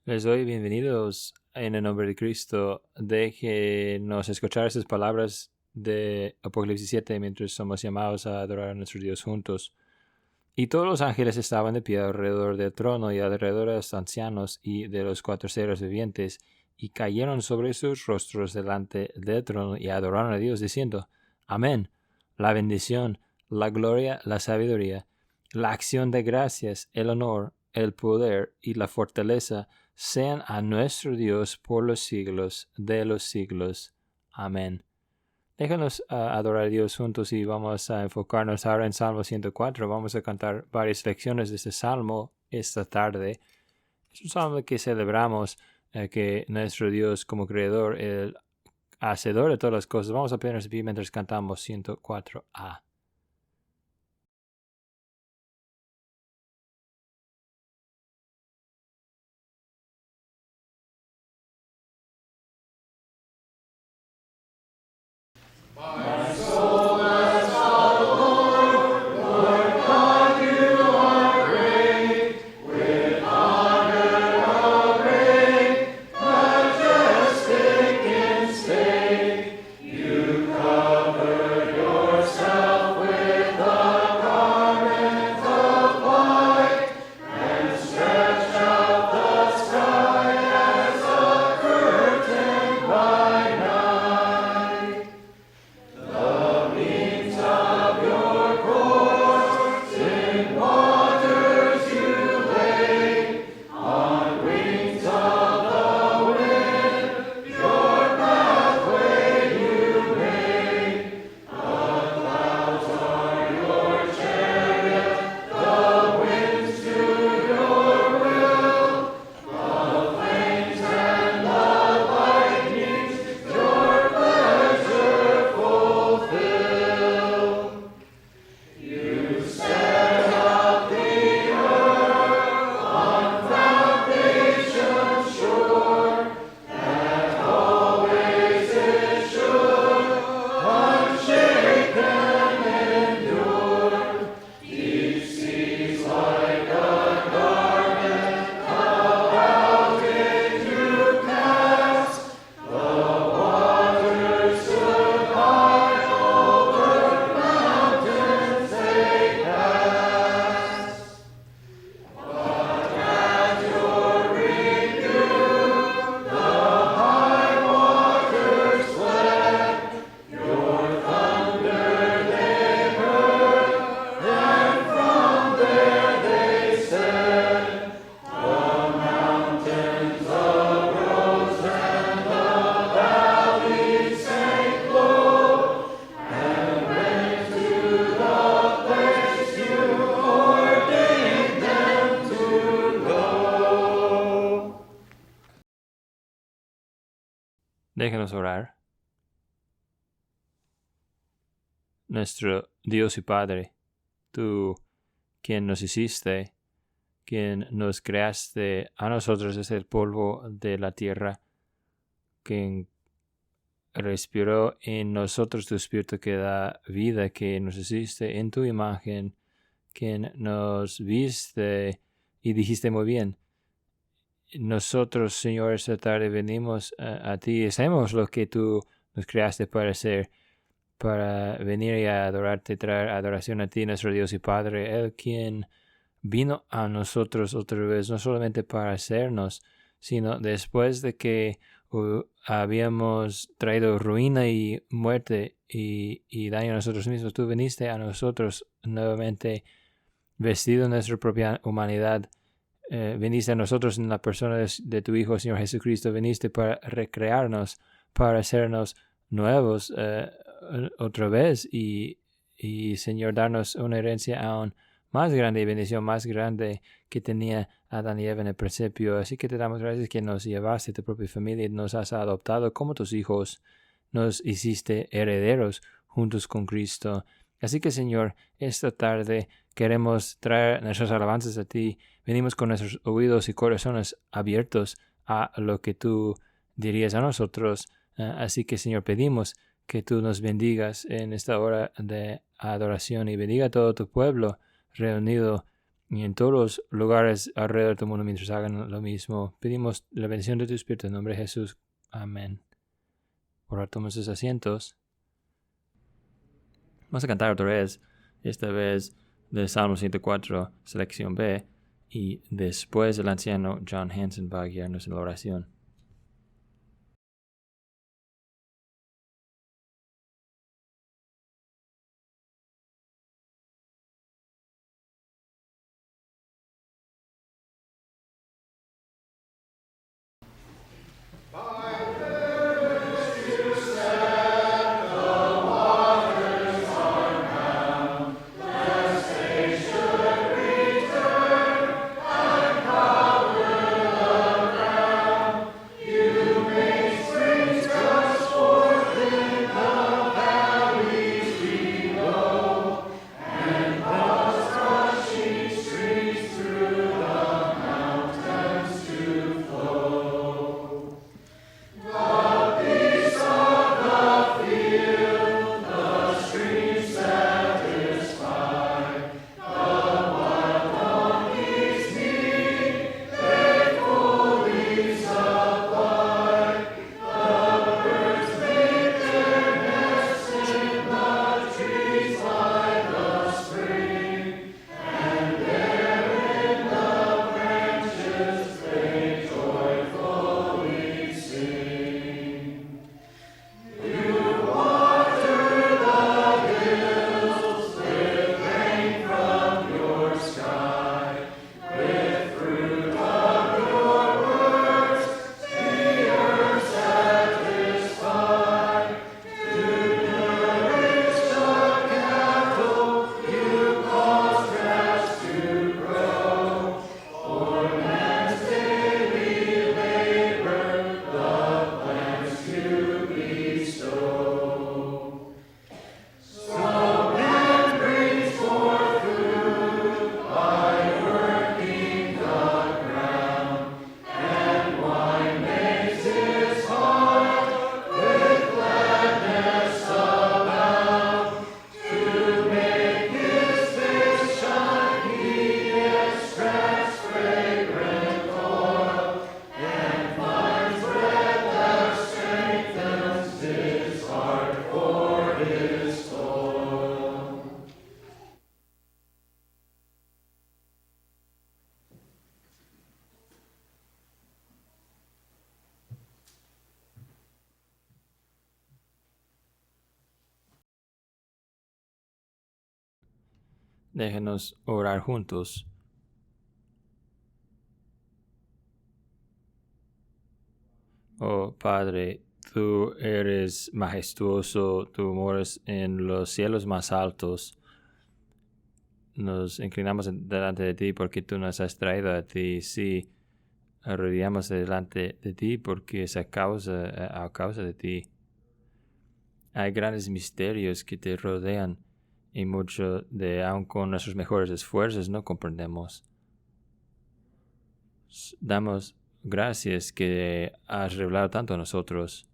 Les doy bienvenidos en el nombre de Cristo. Déjenos escuchar estas palabras de Apocalipsis 7 mientras somos llamados a adorar a nuestro Dios juntos. Y todos los ángeles estaban de pie alrededor del trono y alrededor de los ancianos y de los cuatro seres vivientes, y cayeron sobre sus rostros delante del trono y adoraron a Dios diciendo: Amén. La bendición, la gloria, la sabiduría, la acción de gracias, el honor, el poder y la fortaleza sean a nuestro Dios por los siglos de los siglos. Amén. Déjanos adorar a Dios juntos y vamos a enfocarnos ahora en Salmo 104. Vamos a cantar varias lecciones de este salmo esta tarde. Es un salmo que celebramos que nuestro Dios como creador, el hacedor de todas las cosas. Vamos a ponernos de pie mientras cantamos 104a. Déjanos orar. Nuestro Dios y Padre, tú quien nos hiciste, quien nos creaste a nosotros desde el polvo de la tierra, quien respiró en nosotros tu espíritu que da vida, que nos hiciste en tu imagen, quien nos viste y dijiste muy bien. Nosotros, Señor, esta tarde venimos a ti y hacemos lo que tú nos creaste para hacer, para venir y adorarte, traer adoración a ti, nuestro Dios y Padre, el quien vino a nosotros otra vez, no solamente para hacernos, sino después de que habíamos traído ruina y muerte y daño a nosotros mismos. Tú viniste a nosotros nuevamente vestido en nuestra propia humanidad. Viniste a nosotros en la persona de tu Hijo, Señor Jesucristo. Viniste para recrearnos, para hacernos nuevos otra vez y Señor, darnos una herencia aún más grande y bendición más grande que tenía Adán y Eva en el principio. Así que te damos gracias que nos llevaste a tu propia familia y nos has adoptado como tus hijos. Nos hiciste herederos juntos con Cristo. Así que, Señor, esta tarde queremos traer nuestras alabanzas a ti. Venimos con nuestros oídos y corazones abiertos a lo que tú dirías a nosotros. Así que, Señor, pedimos que tú nos bendigas en esta hora de adoración y bendiga a todo tu pueblo reunido y en todos los lugares alrededor del mundo mientras hagan lo mismo. Pedimos la bendición de tu Espíritu en nombre de Jesús. Amén. Por favor, tomen sus asientos. Vamos a cantar otra vez, esta vez de Salmo 104, selección B, y después el anciano John Hanson va a guiarnos en la oración. Déjenos orar juntos. Oh Padre, tú eres majestuoso, tú moras en los cielos más altos. Nos inclinamos delante de ti porque tú nos has traído a ti. Sí, arrodillamos delante de ti porque es a causa de ti. Hay grandes misterios que te rodean y mucho de aun con nuestros mejores esfuerzos no comprendemos. Damos gracias que has revelado tanto a nosotros.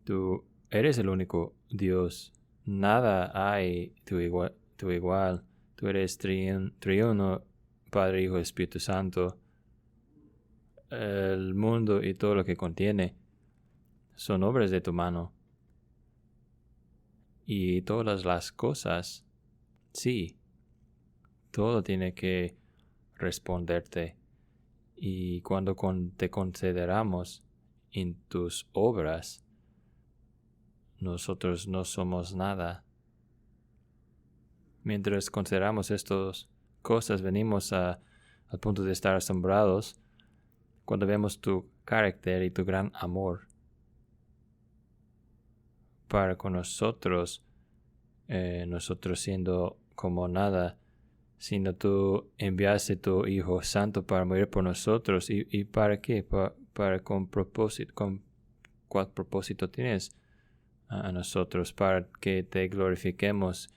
Tú eres el único Dios. Nada hay tu igual. Tú eres triuno, Padre, Hijo, Espíritu Santo. El mundo y todo lo que contiene son obras de tu mano. Y todas las cosas, sí, todo tiene que responderte. Y cuando te consideramos en tus obras, nosotros no somos nada. Mientras consideramos estas cosas, venimos al punto de estar asombrados cuando vemos tu carácter y tu gran amor para con nosotros, nosotros siendo como nada, sino tú enviaste tu Hijo Santo para morir por nosotros. ¿Y para qué? Para con propósito. ¿Cuál propósito tienes a nosotros? Para que te glorifiquemos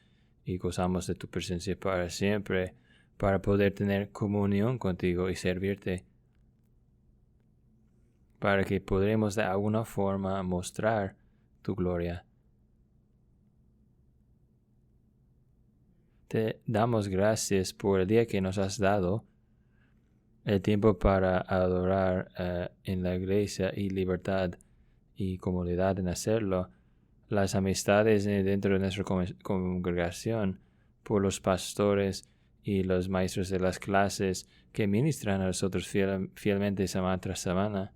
y gozamos de tu presencia para siempre, para poder tener comunión contigo y servirte, para que podremos de alguna forma mostrar tu gloria. Te damos gracias por el día que nos has dado, el tiempo para adorar en la iglesia y libertad y comodidad en hacerlo, las amistades dentro de nuestra congregación, por los pastores y los maestros de las clases que ministran a nosotros fielmente semana tras semana.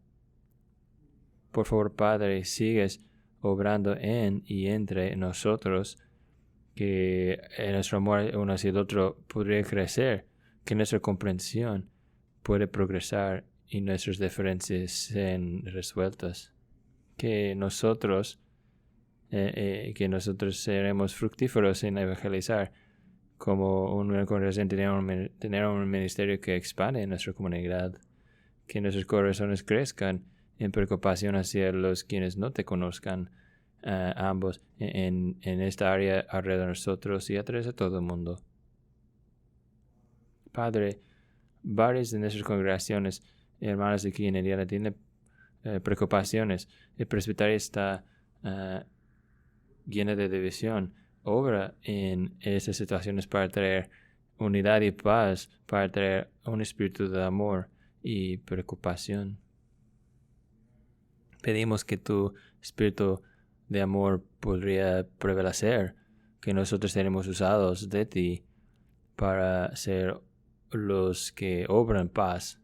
Por favor, Padre, sigues obrando en y entre nosotros, que nuestro amor uno hacia el otro podría crecer, que nuestra comprensión puede progresar y nuestras diferencias sean resueltas. Que nosotros seremos fructíferos en evangelizar, como una congregación, tener un ministerio que expande en nuestra comunidad. Que nuestros corazones crezcan en preocupación hacia los quienes no te conozcan, ambos en esta área alrededor de nosotros y a través de todo el mundo. Padre, varias de nuestras congregaciones, hermanas aquí en Indiana, tienen preocupaciones. El presbiterio está llena de división. Obra en estas situaciones para traer unidad y paz, para traer un espíritu de amor y preocupación. Pedimos que tu espíritu de amor podría prevalecer, que nosotros seremos usados de ti para ser los que obran paz.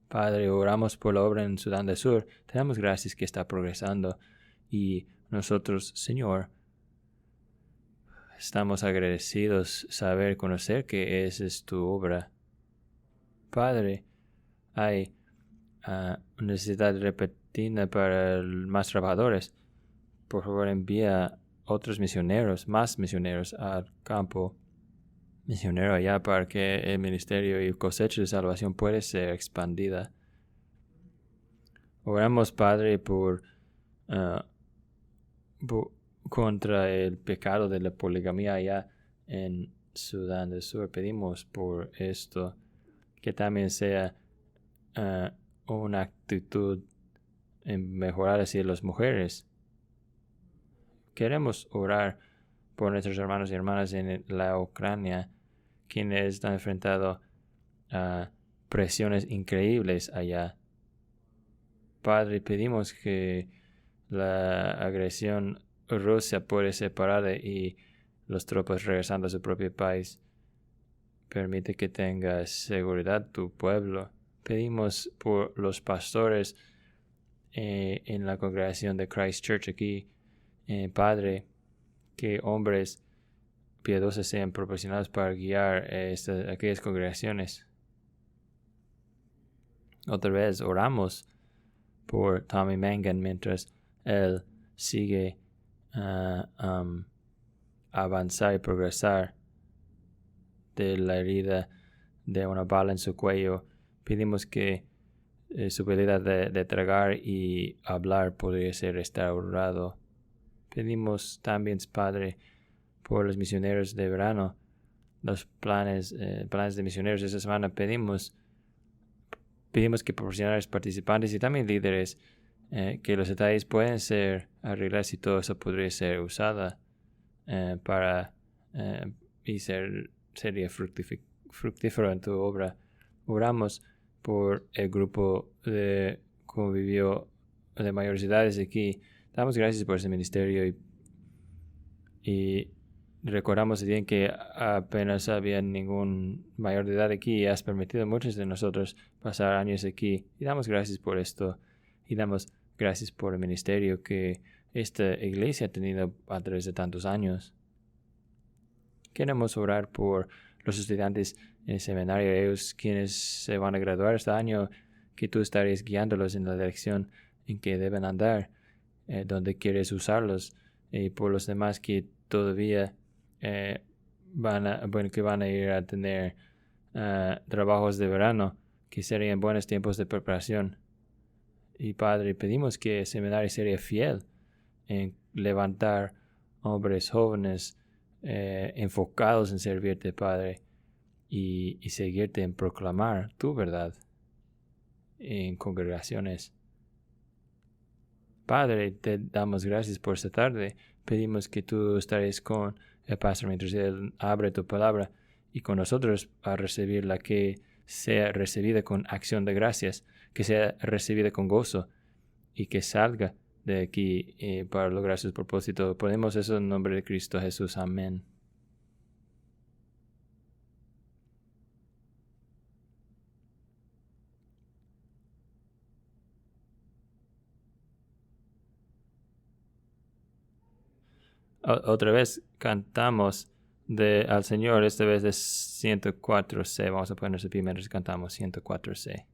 Padre, oramos por la obra en Sudán del Sur. Te damos gracias que está progresando y nosotros, Señor, estamos agradecidos conocer que esa es tu obra. Padre, hay necesidad repentina para más trabajadores. Por favor, envía más misioneros al campo misionero allá para que el ministerio y cosecha de salvación pueda ser expandida. Oramos, Padre, contra el pecado de la poligamía allá en Sudán del Sur. Pedimos por esto que también sea una actitud en mejorar hacia las mujeres. Queremos orar por nuestros hermanos y hermanas en la Ucrania, quienes están enfrentando a presiones increíbles allá. Padre, pedimos que la agresión rusa pueda ser parada y las tropas regresando a su propio país. Permite que tenga seguridad tu pueblo. Pedimos por los pastores en la congregación de Christ Church aquí. Padre, que hombres piadosos sean proporcionados para guiar aquellas congregaciones. Otra vez oramos por Tommy Mangan mientras él sigue avanzar y progresar de la herida de una bala en su cuello. Pedimos que su habilidad de tragar y hablar podría ser restaurado. Pedimos también, Padre, por los misioneros de verano, los planes de misioneros de esta semana. Pedimos que proporcionar a los participantes y también líderes que los detalles pueden ser arreglados y todo eso podría ser usada y sería fructífero en tu obra. Oramos por el grupo de convivio de mayores edades aquí. Damos gracias por ese ministerio y recordamos bien que apenas había ningún mayor de edad aquí y has permitido a muchos de nosotros pasar años aquí. Y damos gracias por esto y damos gracias por el ministerio que esta iglesia ha tenido a través de tantos años. Queremos orar por los estudiantes en el seminario, ellos quienes se van a graduar este año, que tú estarías guiándolos en la dirección en que deben andar, donde quieres usarlos, y por los demás que todavía van a ir a tener trabajos de verano, que serían buenos tiempos de preparación. Y Padre, pedimos que el seminario sería fiel en levantar hombres jóvenes enfocados en servirte, Padre, y seguirte en proclamar tu verdad en congregaciones. Padre, te damos gracias por esta tarde. Pedimos que tú estares con el pastor mientras él abre tu palabra y con nosotros a recibirla, que sea recibida con acción de gracias, que sea recibida con gozo y que salga de aquí para lograr sus propósitos. Podemos eso en nombre de Cristo Jesús. Amén. Otra vez cantamos al Señor, esta vez de 104C. Vamos a ponerse primero si cantamos 104C.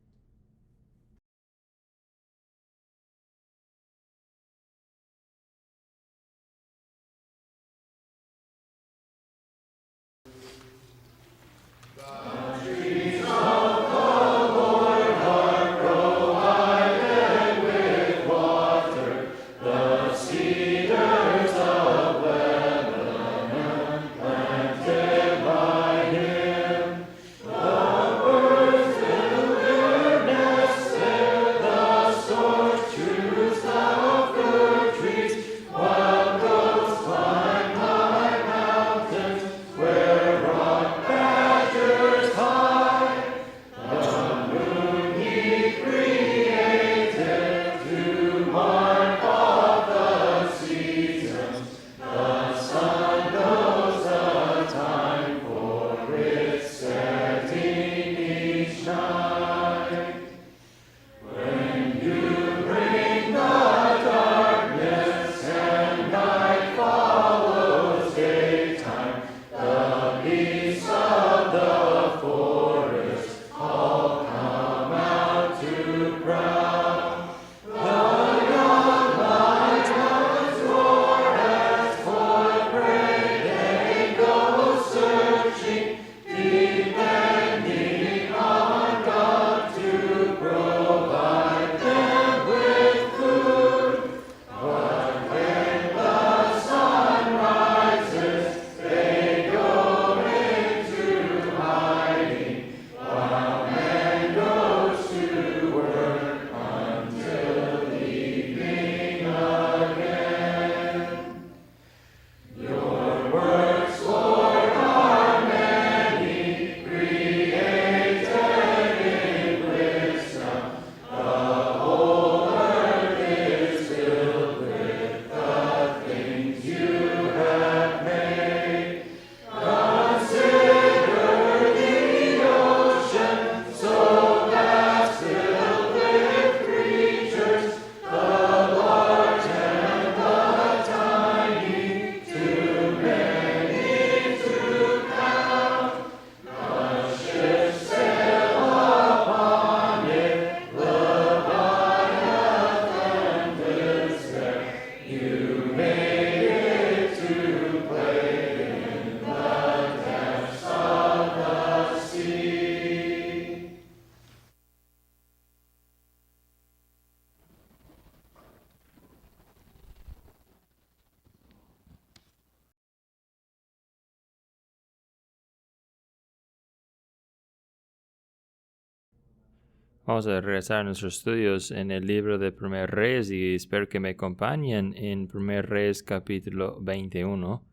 Vamos a regresar a nuestros estudios en el libro de Primer Reyes y espero que me acompañen en Primer Reyes capítulo 21.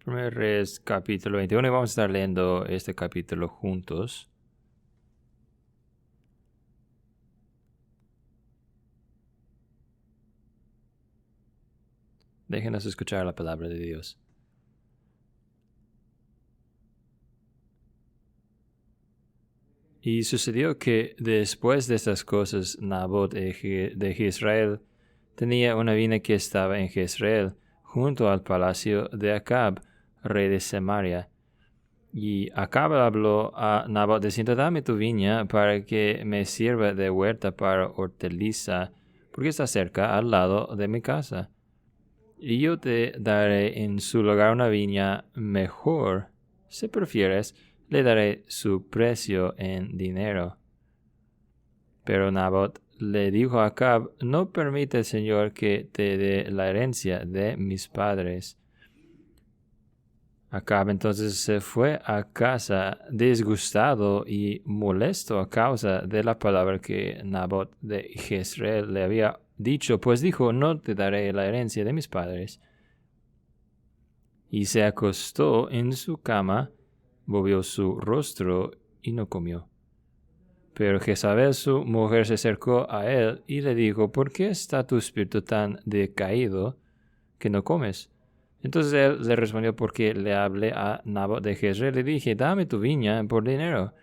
Primer Reyes capítulo 21 y vamos a estar leyendo este capítulo juntos. Déjenos escuchar la palabra de Dios. Y sucedió que después de estas cosas, Nabot de Jezreel tenía una viña que estaba en Jezreel, junto al palacio de Acab, rey de Samaria. Y Acab habló a Nabot diciendo: dame tu viña para que me sirva de huerta para hortaliza, porque está cerca al lado de mi casa. Y yo te daré en su lugar una viña mejor. Si prefieres, le daré su precio en dinero. Pero Nabot le dijo a Acab: no permite el Señor que te dé la herencia de mis padres. Acab entonces se fue a casa disgustado y molesto a causa de la palabra que Nabot de Jezreel le había dicho, pues dijo: no te daré la herencia de mis padres. Y se acostó en su cama, volvió su rostro y no comió. Pero Jezabel su mujer se acercó a él y le dijo: ¿por qué está tu espíritu tan decaído que no comes? Entonces él le respondió: porque le hablé a Nabot de Jezreel, le dije: dame tu viña por dinero,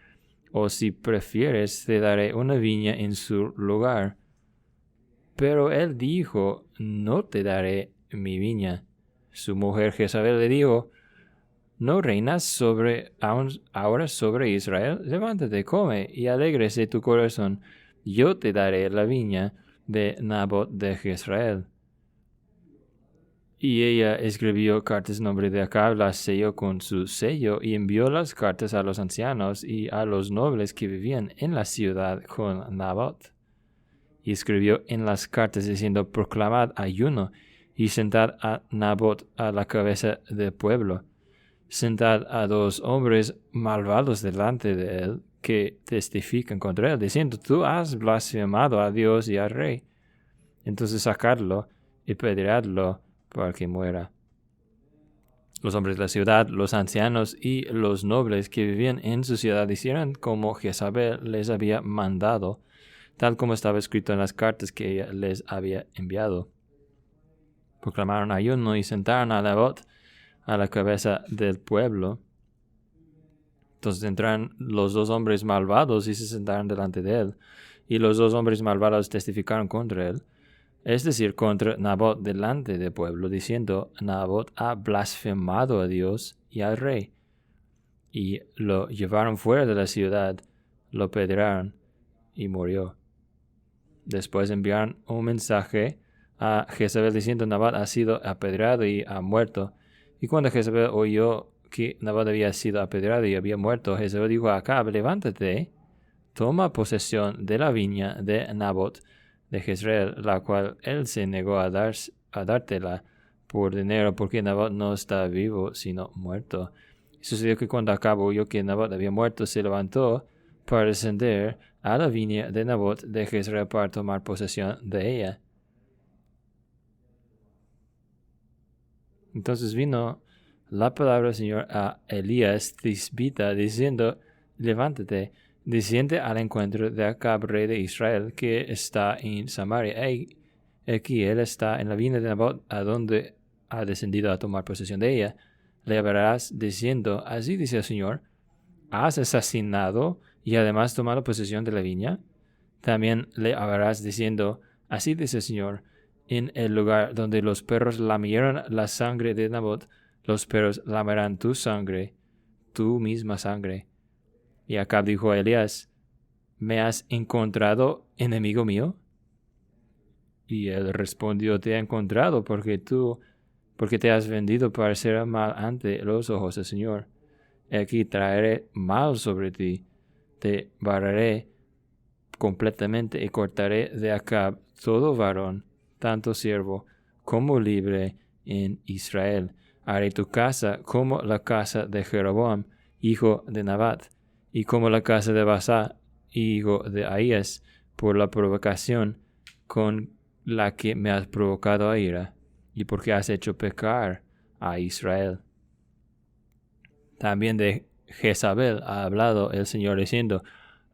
o si prefieres te daré una viña en su lugar. Pero él dijo: no te daré mi viña. Su mujer Jezabel le dijo: ¿no reinas ahora sobre Israel? Levántate, come, y alégrese tu corazón. Yo te daré la viña de Nabot de Jezreel. Y ella escribió cartas en nombre de Acab, las selló con su sello, y envió las cartas a los ancianos y a los nobles que vivían en la ciudad con Nabot. Y escribió en las cartas diciendo: proclamad ayuno, y sentad a Nabot a la cabeza del pueblo. Sentad a 2 hombres malvados delante de él, que testifican contra él, diciendo: tú has blasfemado a Dios y al rey. Entonces sacadlo y pedreadlo para que muera. Los hombres de la ciudad, los ancianos y los nobles que vivían en su ciudad hicieron como Jezabel les había mandado, tal como estaba escrito en las cartas que ella les había enviado. Proclamaron ayuno y sentaron a Nabot a la cabeza del pueblo. Entonces entraron los 2 hombres malvados y se sentaron delante de él. Y los 2 hombres malvados testificaron contra él, es decir, contra Nabot delante del pueblo, diciendo: Nabot ha blasfemado a Dios y al rey. Y lo llevaron fuera de la ciudad, lo apedrearon y murió. Después enviaron un mensaje a Jezabel diciendo: Nabot ha sido apedreado y ha muerto. Y cuando Jezabel oyó que Nabot había sido apedreado y había muerto, Jezabel dijo a Acab: levántate, toma posesión de la viña de Nabot de Jezreel, la cual él se negó a dártela por dinero, porque Nabot no está vivo, sino muerto. Y sucedió que cuando Acab oyó que Nabot había muerto, se levantó para descender a la viña de Nabot de Jezreel para tomar posesión de ella. Entonces vino la palabra del Señor a Elías Tisbita, diciendo: levántate, desciende al encuentro de Acab, rey de Israel, que está en Samaria. Aquí él está en la viña de Nabot, a donde ha descendido a tomar posesión de ella. Le hablarás diciendo: así dice el Señor: ¿has asesinado y además tomado posesión de la viña? También le hablarás diciendo: así dice el Señor: en el lugar donde los perros lamieron la sangre de Nabot, los perros lamerán tu sangre, tu misma sangre. Y Acab dijo a Elías: ¿me has encontrado, enemigo mío? Y él respondió: te he encontrado porque te has vendido para hacer mal ante los ojos del Señor. Aquí traeré mal sobre ti, te barreré completamente y cortaré de Acab todo varón, tanto siervo como libre en Israel. Haré tu casa como la casa de Jeroboam, hijo de Nabat, y como la casa de Baasa, hijo de Ahías, por la provocación con la que me has provocado a ira, y porque has hecho pecar a Israel. También de Jezabel ha hablado el Señor diciendo: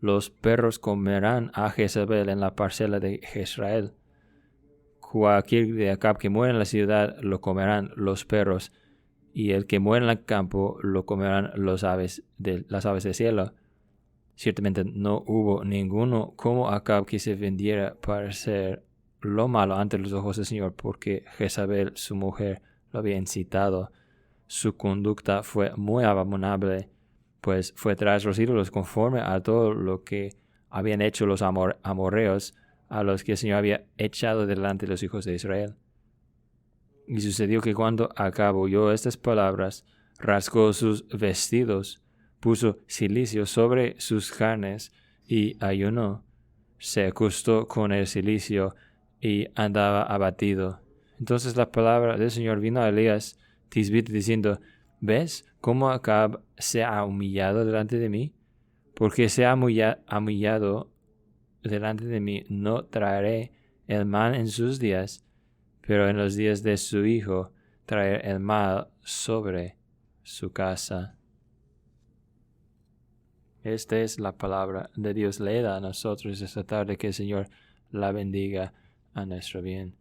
los perros comerán a Jezabel en la parcela de Jezreel. Cualquier de Acab que muera en la ciudad lo comerán los perros, y el que muera en el campo lo comerán las aves del cielo. Ciertamente no hubo ninguno como Acab que se vendiera para hacer lo malo ante los ojos del Señor, porque Jezabel, su mujer, lo había incitado. Su conducta fue muy abominable, pues fue tras los ídolos conforme a todo lo que habían hecho los amorreos, a los que el Señor había echado delante de los hijos de Israel. Y sucedió que cuando Acab oyó estas palabras, rasgó sus vestidos, puso cilicio sobre sus carnes y ayunó. Se acostó con el cilicio y andaba abatido. Entonces la palabra del Señor vino a Elías Tisbita diciendo: ¿Ves cómo Acab se ha humillado delante de mí? Porque se ha humillado delante de mí, no traeré el mal en sus días, pero en los días de su hijo traer el mal sobre su casa. Esta es la palabra de Dios leída a nosotros esta tarde. Que el Señor la bendiga a nuestro bien.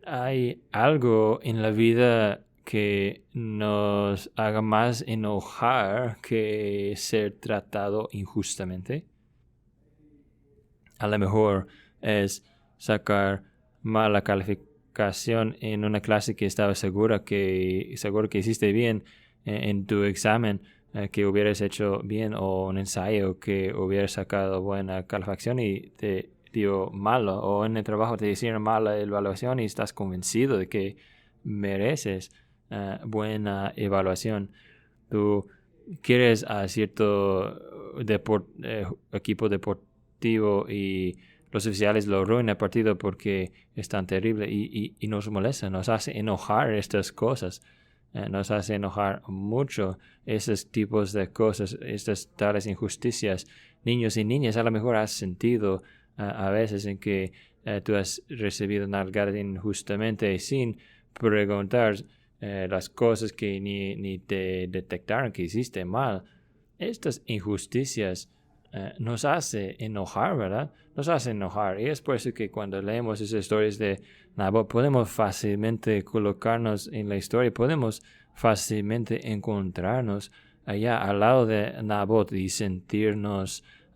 Hay algo en la vida que nos haga más enojar que ser tratado injustamente. A lo mejor es sacar mala calificación en una clase que estaba seguro que hiciste bien en tu examen, que hubieras hecho bien, o un ensayo que hubieras sacado buena calificación y te dio malo, o en el trabajo te hicieron mala evaluación y estás convencido de que mereces buena evaluación. Tú quieres a cierto equipo deportivo y los oficiales lo arruinan el partido porque es tan terrible y nos molesta, nos hace enojar estas cosas. Nos hace enojar mucho esos tipos de cosas, estas tales injusticias. Niños y niñas, a lo mejor has sentido a veces en que tú has recibido nalgadas injustamente sin preguntar las cosas que ni te detectaron que hiciste mal. Estas injusticias nos hace enojar, ¿verdad? Nos hace enojar. Y es por eso que cuando leemos esas historias de Nabot, podemos fácilmente colocarnos en la historia, podemos fácilmente encontrarnos allá al lado de Nabot y sentir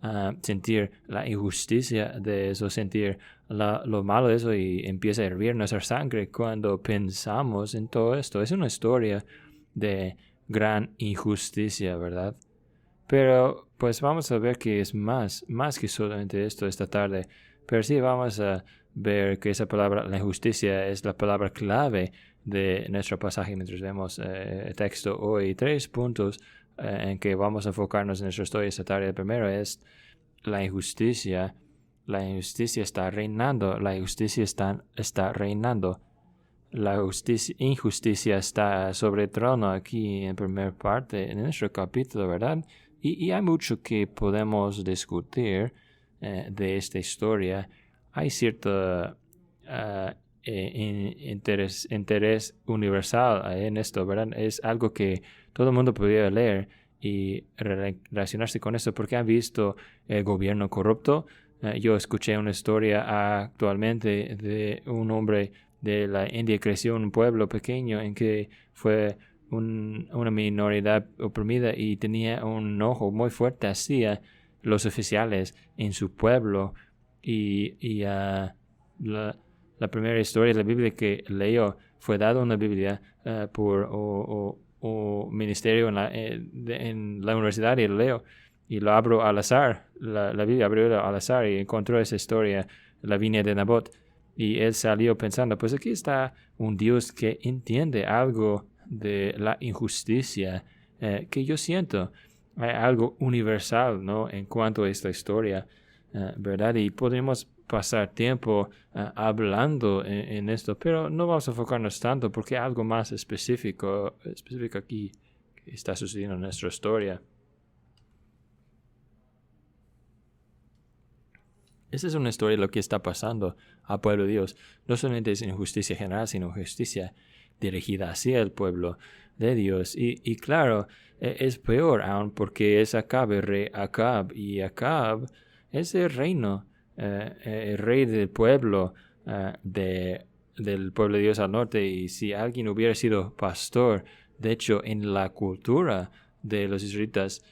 la injusticia de eso, sentir lo malo de eso, y empieza a hervir nuestra sangre cuando pensamos en todo esto. Es una historia de gran injusticia, ¿verdad? Pero pues vamos a ver que es más que solamente esto esta tarde. Pero sí vamos a ver que esa palabra, la injusticia, es la palabra clave de nuestro pasaje mientras vemos el texto hoy. 3 puntos en que vamos a enfocarnos en nuestra historia esta tarde. El primero es la injusticia. La injusticia está reinando. La injusticia está reinando. La injusticia está sobre el trono aquí en primera parte en nuestro capítulo, ¿verdad? Y hay mucho que podemos discutir de esta historia. Hay cierto interés universal en esto, ¿verdad? Es algo que todo el mundo podría leer y relacionarse con esto porque han visto el gobierno corrupto. Yo escuché una historia actualmente de un hombre de la India. Creció en un pueblo pequeño en que fue una minoría oprimida y tenía un enojo muy fuerte hacia los oficiales en su pueblo. La primera historia de la Biblia que leyó fue dada una Biblia por un ministerio en la universidad, y lo leo y lo abro al azar. La Biblia abrió al azar y encontró esa historia, la viña de Nabot. Y él salió pensando, pues aquí está un Dios que entiende algo de la injusticia que yo siento. Hay algo universal, ¿no?, en cuanto a esta historia, ¿verdad? Y podemos pasar tiempo hablando en esto, pero no vamos a enfocarnos tanto porque hay algo más específico aquí que está sucediendo en nuestra historia. Esa es una historia de lo que está pasando al pueblo de Dios. No solamente es injusticia general, sino justicia dirigida hacia el pueblo de Dios. Y claro, es peor aún porque es Acab, el rey Acab. Y Acab es el reino, el rey del pueblo, del pueblo de Dios al norte. Y si alguien hubiera sido pastor, de hecho, en la cultura de los israelitas,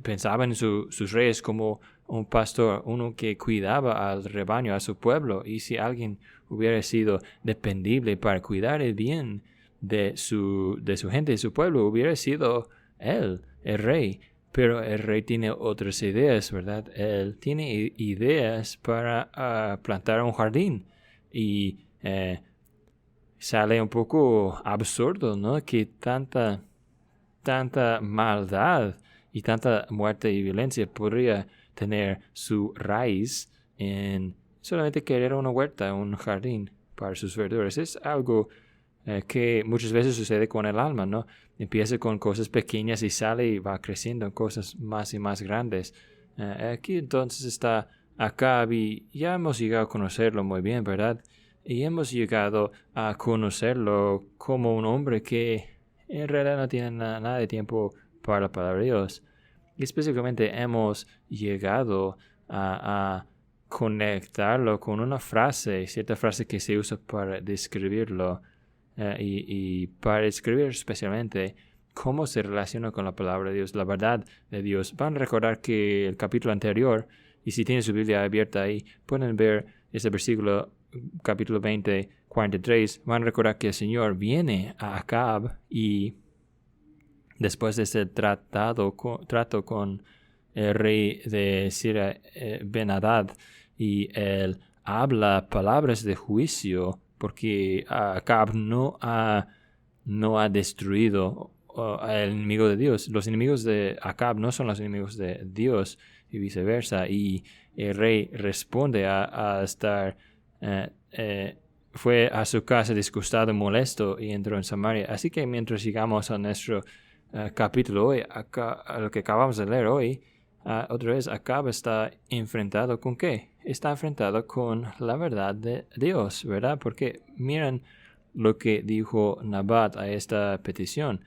pensaban en sus reyes como un pastor, uno que cuidaba al rebaño, a su pueblo. Y si alguien hubiera sido dependible para cuidar el bien de su gente, de su pueblo, hubiera sido él, el rey. Pero el rey tiene otras ideas, ¿verdad? Él tiene ideas para plantar un jardín. Y sale un poco absurdo, ¿no?, que tanta maldad y tanta muerte y violencia podría tener su raíz en solamente querer una huerta, un jardín para sus verduras. Es algo que muchas veces sucede con el alma, ¿no? Empieza con cosas pequeñas y sale y va creciendo en cosas más y más grandes. Aquí entonces está Acab y ya hemos llegado a conocerlo muy bien, ¿verdad? Y hemos llegado a conocerlo como un hombre que en realidad no tiene nada de tiempo para la palabra de Dios. Y específicamente hemos llegado a conectarlo con una frase, cierta frase que se usa para describirlo y para describir especialmente cómo se relaciona con la palabra de Dios, la verdad de Dios. Van a recordar que el capítulo anterior, y si tienen su Biblia abierta ahí, pueden ver ese versículo, capítulo 20, 43, van a recordar que el Señor viene a Acab y después de ese trato con el rey de Siria, Ben-Hadad, y él habla palabras de juicio porque Acab no ha destruido al enemigo de Dios. Los enemigos de Acab no son los enemigos de Dios y viceversa. Y el rey responde a estar... fue a su casa disgustado y molesto y entró en Samaria. Así que mientras llegamos a nuestro capítulo hoy, a lo que acabamos de leer hoy, otra vez Acab está enfrentado con ¿qué? Está enfrentado con la verdad de Dios, ¿verdad? Porque miren lo que dijo Nabat a esta petición.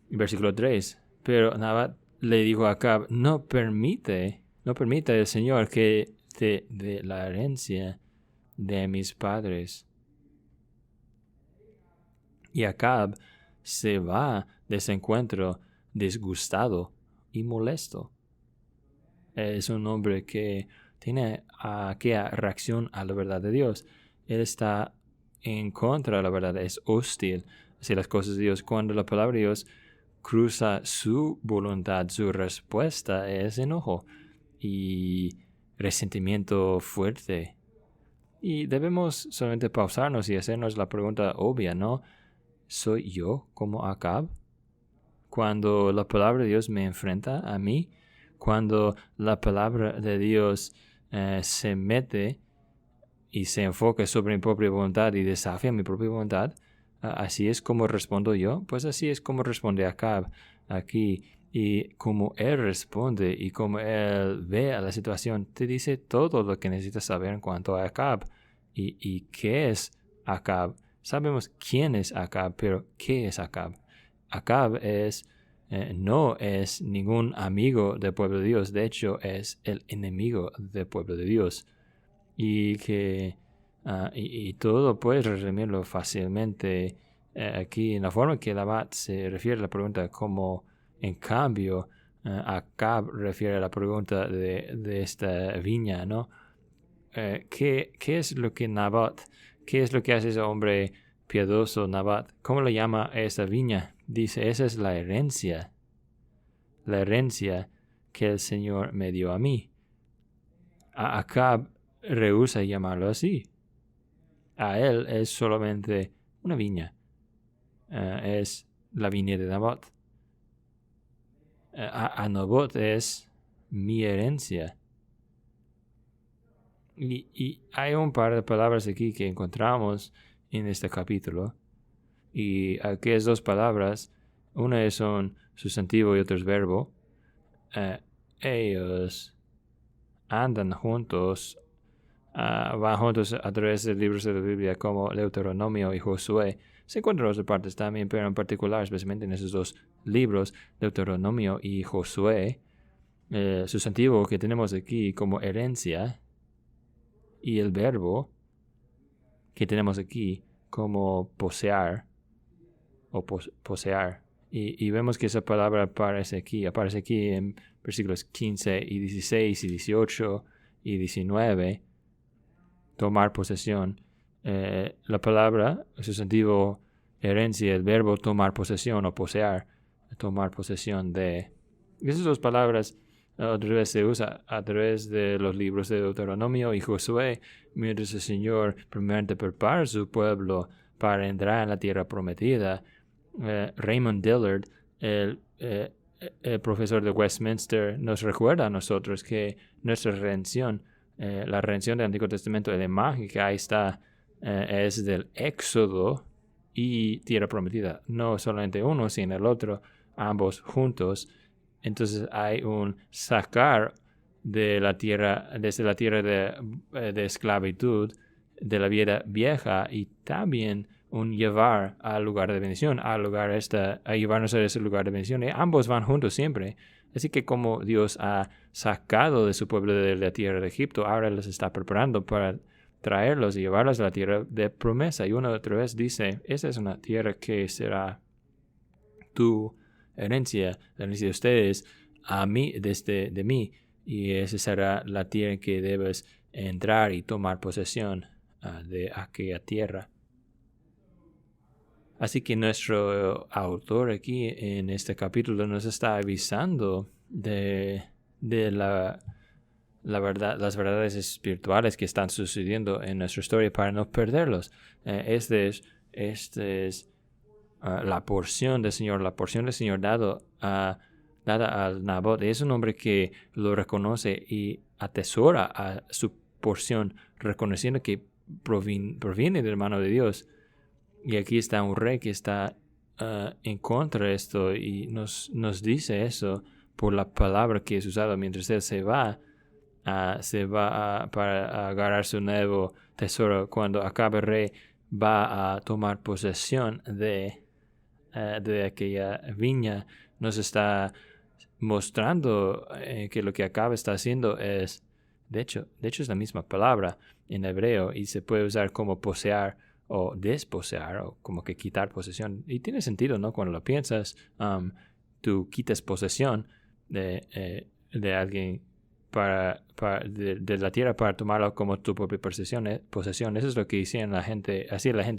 Versículo 3. Pero Nabat le dijo a Acab, no permite el Señor que te dé la herencia de mis padres. Y Acab se va de ese encuentro disgustado y molesto. Es un hombre que tiene aquella reacción a la verdad de Dios. Él está en contra de la verdad, es hostil hacia las cosas de Dios. Cuando la palabra de Dios cruza su voluntad, su respuesta es enojo y resentimiento fuerte. Y debemos solamente pausarnos y hacernos la pregunta obvia, ¿no? ¿Soy yo como Acab? Cuando la palabra de Dios me enfrenta a mí, cuando la palabra de Dios se mete y se enfoca sobre mi propia voluntad y desafía mi propia voluntad, así es como respondo yo. Pues así es como responde Acab aquí. Y como él responde y como él ve a la situación, te dice todo lo que necesitas saber en cuanto a Acab. ¿Y qué es Acab? Sabemos quién es Acab, pero ¿qué es Acab? Acab no es ningún amigo del pueblo de Dios. De hecho, es el enemigo del pueblo de Dios. Y que y todo puedes resumirlo fácilmente aquí en la forma que Nabat se refiere a la pregunta, como en cambio Acab refiere a la pregunta de esta viña, ¿no? ¿Qué es lo que Nabat, qué es lo que hace ese hombre piadoso Nabat? ¿Cómo le llama a esa viña? Dice, esa es la herencia que el Señor me dio a mí. A Acab rehúsa llamarlo así. A él es solamente una viña. Es la viña de Nabat. A Nabat es mi herencia. Y hay un par de palabras aquí que encontramos en este capítulo. Y aquellas dos palabras, una es un sustantivo y otra es verbo. Ellos andan juntos, van juntos a través de libros de la Biblia como Deuteronomio y Josué. Se encuentran otras partes también, pero en particular, especialmente en esos dos libros, Deuteronomio y Josué, sustantivo que tenemos aquí como herencia, y el verbo que tenemos aquí como poseer o poseer. Y vemos que esa palabra aparece aquí en versículos 15 y 16 y 18 y 19, tomar posesión. La palabra, el sustantivo herencia, el verbo tomar posesión o poseer, tomar posesión de. Esas dos palabras otra vez se usa a través de los libros de Deuteronomio y Josué, mientras el Señor primeramente prepara a su pueblo para entrar en la tierra prometida. Raymond Dillard, el profesor de Westminster, nos recuerda a nosotros que nuestra redención, la redención del Antiguo Testamento, la imagen que ahí está, es del Éxodo, y tierra prometida. No solamente uno, sino el otro, ambos juntos. Entonces hay un sacar de la tierra, desde la tierra de esclavitud, de la vida vieja, y también un llevar al lugar de bendición, a llevarnos a ese lugar de bendición. Y ambos van juntos siempre. Así que como Dios ha sacado de su pueblo de la tierra de Egipto, ahora los está preparando para traerlos y llevarlos a la tierra de promesa. Y una otra vez dice, esa es una tierra que será tu herencia, la herencia de ustedes, a mí, de mí. Y esa será la tierra en que debes entrar y tomar posesión de aquella tierra. Así que nuestro autor aquí en este capítulo nos está avisando de la verdad, las verdades espirituales que están sucediendo en nuestra historia para no perderlos. Esta es la porción del Señor dada al Nabot. Es un hombre que lo reconoce y atesora a su porción, reconociendo que proviene de la mano de Dios. Y aquí está un rey que está en contra de esto y nos dice eso por la palabra que es usada mientras él se va para agarrar su nuevo tesoro. Cuando acabe el rey, va a tomar posesión de aquella viña. Nos está mostrando que lo que Acab está haciendo es, de hecho es la misma palabra en hebreo y se puede usar como poseer o desposeer, o como que quitar posesión. Y tiene sentido, ¿no? Cuando lo piensas, tú quitas posesión de alguien de la tierra para tomarlo como tu propia posesión. Eso es lo que hacía la gente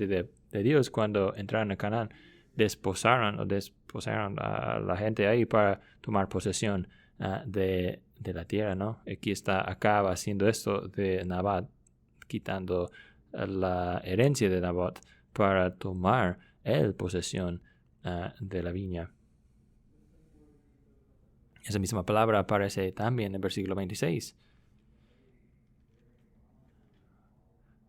de Dios cuando entraron a Canaán. Desposaron a la gente ahí para tomar posesión de la tierra, ¿no? Aquí está Acab haciendo esto de Nabat, quitando la herencia de Nabot para tomar posesión de la viña. Esa misma palabra aparece también en el versículo 26.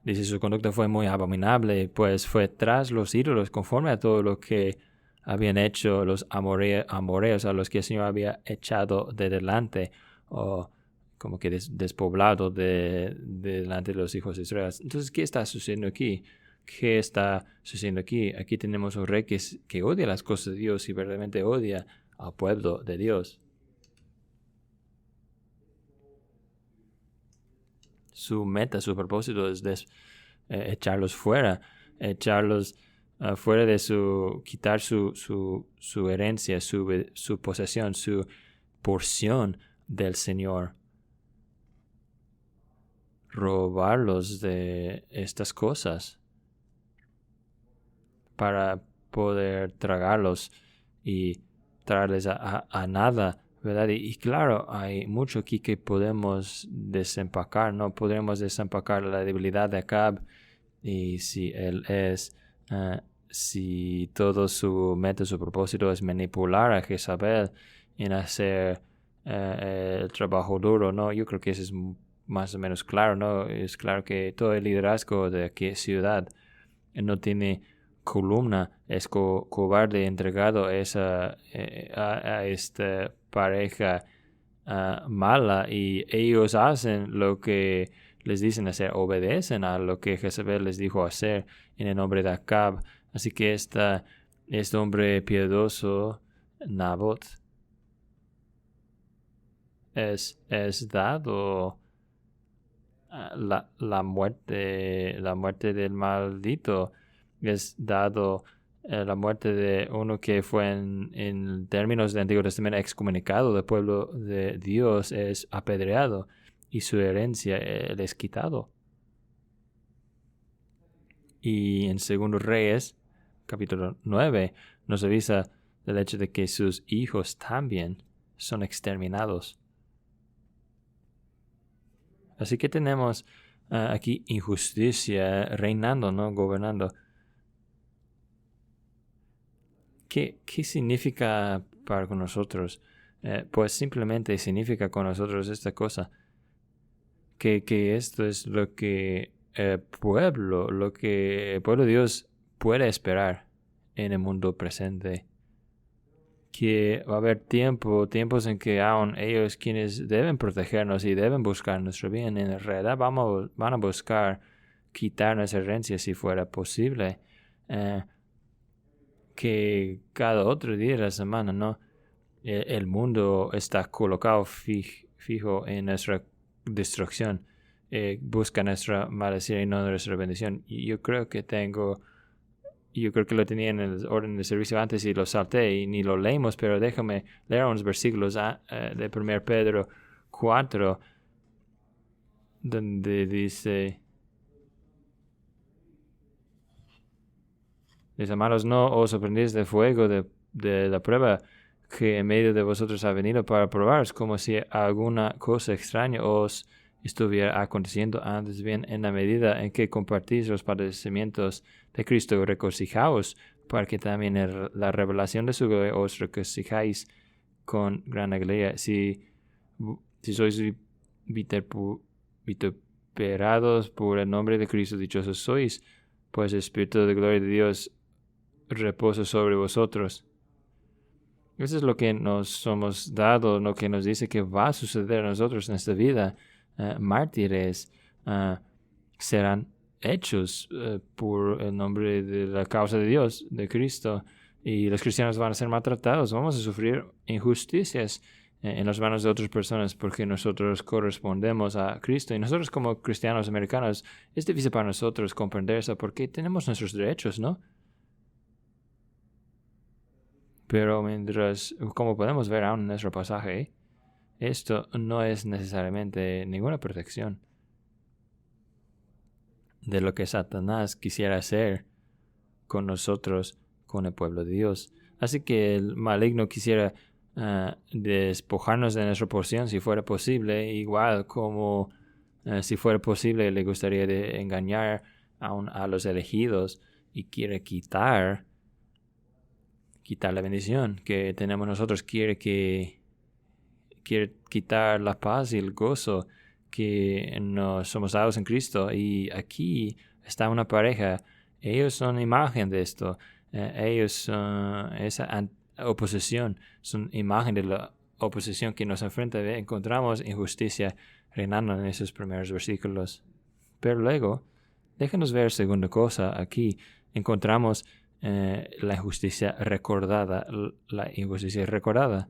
Dice, su conducta fue muy abominable, pues fue tras los ídolos, conforme a todo lo que habían hecho los amoreos, a los que el Señor había echado de delante, o como que despoblado delante de los hijos de Israel. Entonces, ¿qué está sucediendo aquí? ¿Qué está sucediendo aquí? Aquí tenemos un rey que odia las cosas de Dios y verdaderamente odia al pueblo de Dios. Su meta, su propósito es echarlos fuera fuera de quitar su herencia, su posesión, su porción del Señor. Robarlos de estas cosas para poder tragarlos y traerles a nada, ¿verdad? Y claro, hay mucho aquí que podemos desempacar, ¿no? Podremos desempacar la debilidad de Acab y si todo su meta, su propósito es manipular a Jezabel en hacer el trabajo duro, ¿no? Yo creo que eso es más o menos claro, ¿no? Es claro que todo el liderazgo de aquella ciudad no tiene columna, es cobarde entregado a esta pareja mala, y ellos hacen lo que les dicen hacer, obedecen a lo que Jezabel les dijo hacer en el nombre de Acab. Así que este hombre piadoso, Nabot, es dado la muerte del maldito, es dado la muerte de uno que fue en términos del Antiguo Testamento excomunicado del pueblo de Dios, es apedreado y su herencia es quitado. Y en 2 Reyes, capítulo 9, nos avisa del hecho de que sus hijos también son exterminados. Así que tenemos aquí injusticia reinando, ¿no? Gobernando. ¿Qué significa para nosotros? Pues simplemente significa con nosotros esta cosa. Que esto es lo que el pueblo de Dios puede esperar en el mundo presente. Que va a haber tiempos en que aún ellos quienes deben protegernos y deben buscar nuestro bien, en realidad van a buscar quitar nuestra herencia si fuera posible. Que cada otro día de la semana, ¿no? El mundo está colocado fijo en nuestra destrucción. Busca nuestra maldición y no nuestra bendición. Y yo creo que lo tenía en el orden de servicio antes y lo salté y ni lo leímos, pero déjame leer unos versículos de 1 Pedro 4, donde dice: mis hermanos, no os sorprendéis del fuego de la prueba que en medio de vosotros ha venido para probaros, como si alguna cosa extraña os estuviera aconteciendo. Antes bien, en la medida en que compartís los padecimientos de Cristo, regocijaos, para que también en la revelación de su gloria os regocijáis con gran alegría. Si sois vituperados por el nombre de Cristo, dichosos sois, pues el Espíritu de gloria de Dios reposa sobre vosotros. Eso es lo que nos somos dado, lo que nos dice que va a suceder a nosotros en esta vida. Mártires serán hechos por el nombre de la causa de Dios, de Cristo, y los cristianos van a ser maltratados. Vamos a sufrir injusticias en las manos de otras personas porque nosotros correspondemos a Cristo. Y nosotros como cristianos americanos es difícil para nosotros comprender eso porque tenemos nuestros derechos, ¿no? Pero como podemos ver aún en nuestro pasaje, esto no es necesariamente ninguna protección de lo que Satanás quisiera hacer con nosotros, con el pueblo de Dios. Así que el maligno quisiera despojarnos de nuestra porción si fuera posible, igual como si fuera posible le gustaría de engañar a los elegidos y quiere quitar la bendición que tenemos nosotros, quiere quitar la paz y el gozo que nos somos dados en Cristo. Y aquí está una pareja, ellos son imagen de esto, ellos son esa oposición, son imagen de la oposición que nos enfrenta. Encontramos injusticia reinando en esos primeros versículos. Pero luego, déjanos ver segunda cosa. Aquí encontramos la injusticia recordada. La injusticia recordada.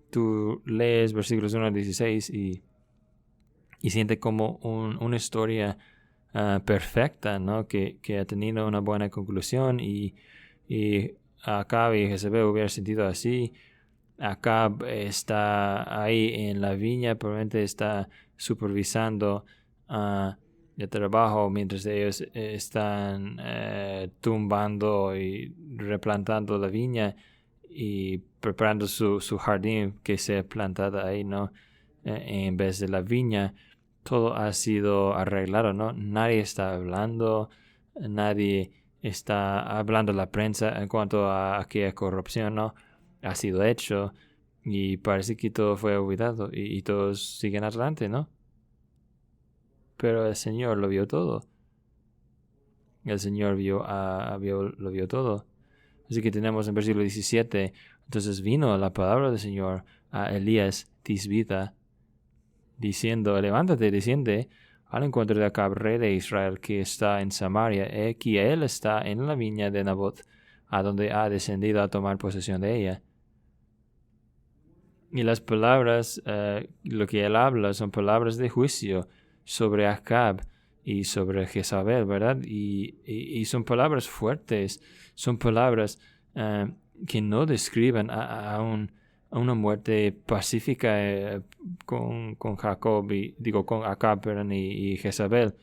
Tú lees versículos 1 al 16 y sientes como una historia perfecta, ¿no? Que ha tenido una buena conclusión y Acab y Jezebel hubiera sentido así. Acab está ahí en la viña, probablemente está supervisando el trabajo mientras ellos están tumbando y replantando la viña y preparando su jardín que se ha plantado ahí, ¿no? En vez de la viña. Todo ha sido arreglado, ¿no? Nadie está hablando, nadie está hablando a la prensa en cuanto a aquella corrupción, ¿no? Ha sido hecho y parece que todo fue olvidado y todos siguen adelante, ¿no? Pero el Señor lo vio todo. El Señor lo vio todo. Así que tenemos en versículo 17, entonces vino la palabra del Señor a Elías Tisbita, diciendo: levántate, desciende al encuentro de Acab, rey de Israel, que está en Samaria. He aquí él está en la viña de Nabot, a donde ha descendido a tomar posesión de ella. Y las palabras, lo que él habla, son palabras de juicio sobre Acab y sobre Jezabel, ¿verdad? Y son palabras fuertes, son palabras que no describen a una muerte pacífica con Jacob, con Acab, perdón, y Jezabel,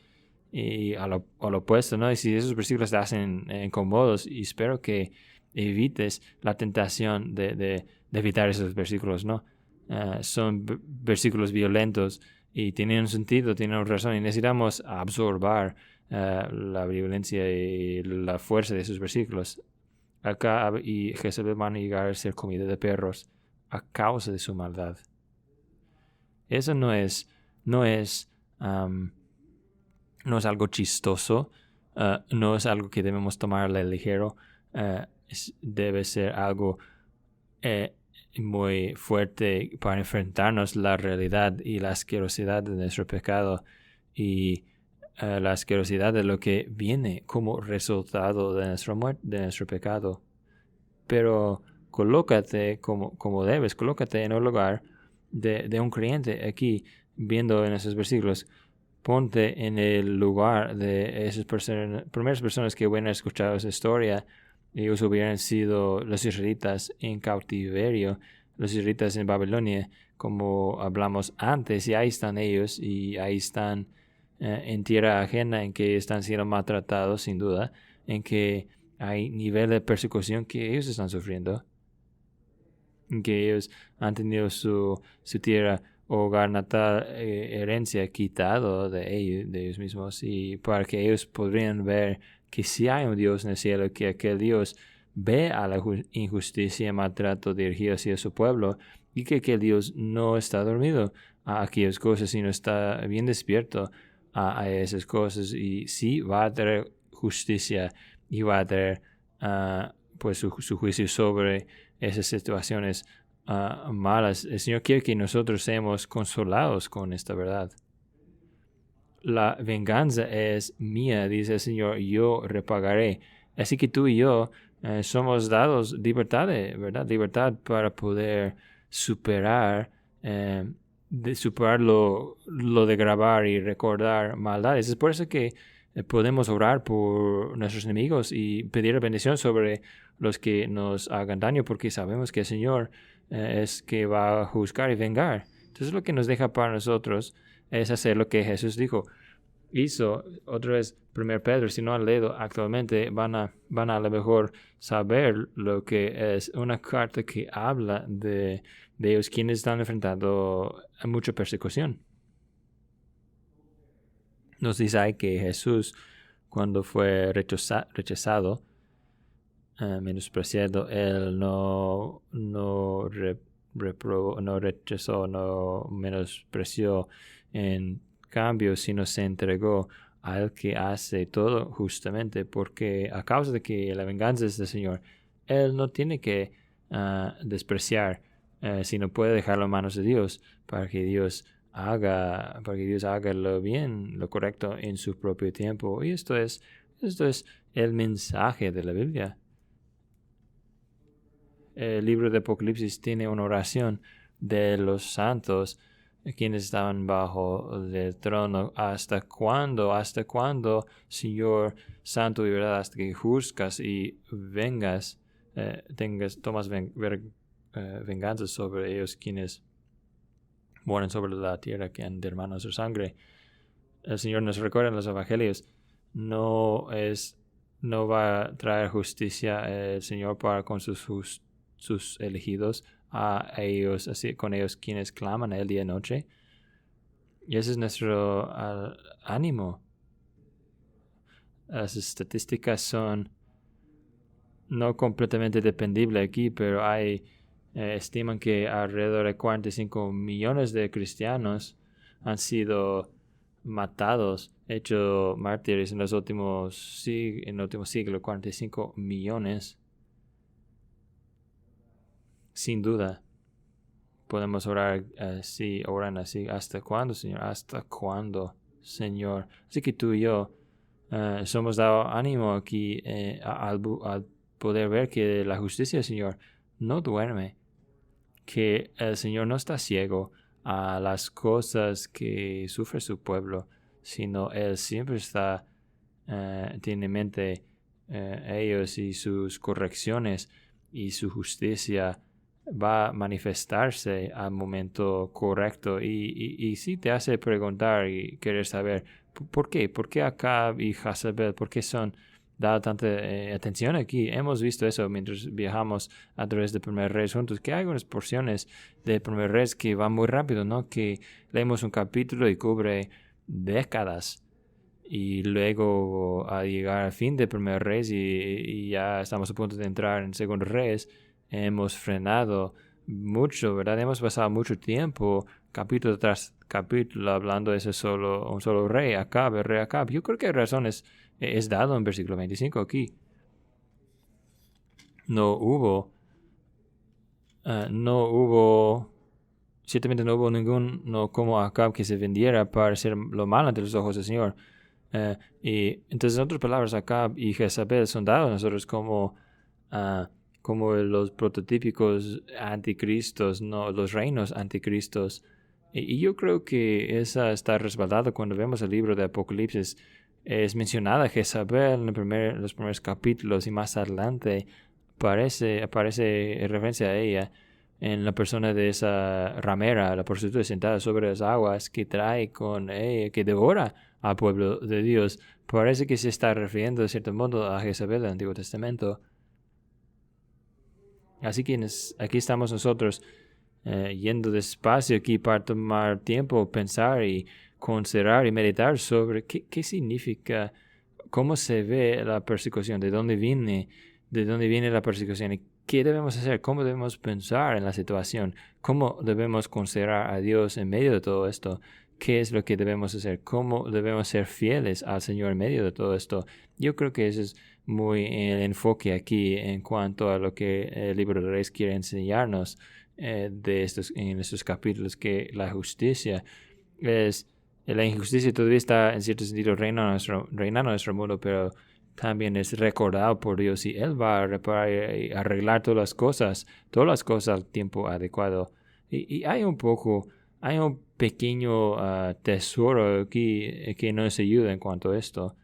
y al opuesto, ¿no? Y si esos versículos te hacen incómodos, y espero que evites la tentación de evitar esos versículos, ¿no? Son versículos violentos y tienen un sentido, tienen una razón, y necesitamos absorber la violencia y la fuerza de esos versículos. Acab y Jezabel van a llegar a ser comida de perros a causa de su maldad. Eso no es algo chistoso. no es algo que debemos tomarle ligero. Debe ser algo muy fuerte para enfrentarnos la realidad y la asquerosidad de nuestro pecado y la asquerosidad de lo que viene como resultado de nuestra muerte, de nuestro pecado. Pero colócate como debes, colócate en el lugar de un creyente. Aquí, viendo en esos versículos, ponte en el lugar de esas primeras personas que hubieran escuchado esa historia. Ellos hubieran sido los israelitas en cautiverio, los israelitas en Babilonia, como hablamos antes, y ahí están ellos, y ahí están en tierra ajena, en que están siendo maltratados, sin duda, en que hay nivel de persecución que ellos están sufriendo, en que ellos han tenido su tierra, hogar natal, herencia quitado de ellos mismos, y para que ellos podrían ver que si hay un Dios en el cielo, que aquel Dios ve a la injusticia y maltrato dirigido hacia su pueblo, y que aquel Dios no está dormido a aquellas cosas, sino está bien despierto a esas cosas, y sí va a tener justicia y va a tener pues su juicio sobre esas situaciones malas. El Señor quiere que nosotros seamos consolados con esta verdad. La venganza es mía, dice el Señor, yo repagaré. Así que tú y yo somos dados libertad, ¿verdad? Libertad para poder superar, superar lo de grabar y recordar maldades. Es por eso que podemos orar por nuestros enemigos y pedir bendición sobre los que nos hagan daño, porque sabemos que el Señor es que va a juzgar y vengar. Entonces lo que nos deja para nosotros es hacer lo que Jesús hizo. Otra vez, 1 Pedro, si no han leído actualmente, van a lo mejor saber lo que es una carta que habla de ellos quienes están enfrentando a mucha persecución. Nos dice ahí que Jesús, cuando fue rechazado, menospreciado, él no rechazó, no menospreció, en cambio, sino se entregó al que hace todo justamente, porque a causa de que la venganza es del Señor, él no tiene que despreciar, sino puede dejarlo en manos de Dios para que Dios haga lo bien, lo correcto en su propio tiempo. Y esto es el mensaje de la Biblia. El libro de Apocalipsis tiene una oración de los santos, quienes estaban bajo el trono. ¿Hasta cuándo, Señor santo y verdad, hasta que juzgas y vengas, tomas venganza sobre ellos quienes mueren sobre la tierra, que han derramado su sangre? El Señor nos recuerda en los evangelios, no va a traer justicia el Señor para con sus elegidos, a ellos, así con ellos quienes claman a él día y noche. Y ese es nuestro ánimo. Las estadísticas son no completamente dependibles aquí, pero estiman que alrededor de 45 millones de cristianos han sido matados, hechos mártires en el último siglo, 45 millones. Sin duda, podemos orar así, oran así. ¿Hasta cuándo, Señor? ¿Hasta cuándo, Señor? Así que tú y yo somos dado ánimo aquí al poder ver que la justicia del Señor no duerme, que el Señor no está ciego a las cosas que sufre su pueblo, sino Él siempre tiene en mente ellos y sus correcciones, y su justicia va a manifestarse al momento correcto. Y sí te hace preguntar y querer saber ¿por qué? ¿Por qué Acab y Jezabel? ¿Por qué son dado tanta atención aquí? Hemos visto eso mientras viajamos a través de Primer Reyes juntos, que hay algunas porciones de Primer Reyes que van muy rápido, ¿no? Que leemos un capítulo y cubre décadas, y luego al llegar al fin de Primer Reyes y ya estamos a punto de entrar en Segundo Reyes, hemos frenado mucho, ¿verdad? Hemos pasado mucho tiempo, capítulo tras capítulo, hablando de un solo rey, Acab, el rey Acab. Yo creo que hay razones es dado en versículo 25 aquí. Ciertamente no hubo ninguno como Acab que se vendiera para hacer lo malo ante los ojos del Señor. Y entonces, en otras palabras, Acab y Jezabel son dados a nosotros como los prototípicos anticristos, no los reinos anticristos. Y yo creo que esa está respaldada cuando vemos el libro de Apocalipsis. Es mencionada Jezabel en los primeros capítulos y más adelante aparece en referencia a ella en la persona de esa ramera, la prostituta sentada sobre las aguas que trae con ella, que devora al pueblo de Dios. Parece que se está refiriendo de cierto modo a Jezabel del Antiguo Testamento. Así que aquí estamos nosotros yendo despacio aquí para tomar tiempo, pensar y considerar y meditar sobre qué significa, cómo se ve la persecución, de dónde viene la persecución y qué debemos hacer, cómo debemos pensar en la situación, cómo debemos considerar a Dios en medio de todo esto, qué es lo que debemos hacer, cómo debemos ser fieles al Señor en medio de todo esto. Yo creo que ese es muy el enfoque aquí en cuanto a lo que el libro de Reyes quiere enseñarnos en estos capítulos, que la justicia es... La injusticia todavía está en cierto sentido reinando en nuestro mundo, pero también es recordado por Dios y Él va a reparar y arreglar todas las cosas al tiempo adecuado. Y hay un pequeño tesoro aquí que nos ayuda en cuanto a esto.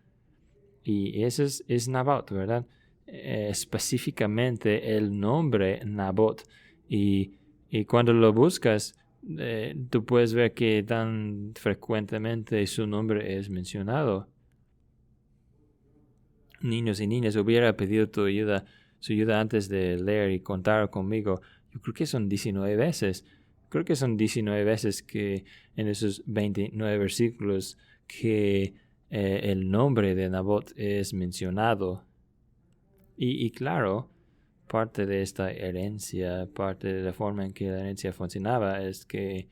Y ese es Nabot, ¿verdad? Específicamente el nombre Nabot. Y cuando lo buscas, tú puedes ver que tan frecuentemente su nombre es mencionado. Niños y niñas, hubiera pedido su ayuda antes de leer y contar conmigo. Yo creo que son 19 veces. Creo que son 19 veces que en esos 29 versículos que el nombre de Nabot es mencionado. Y claro, parte de esta herencia, parte de la forma en que la herencia funcionaba es que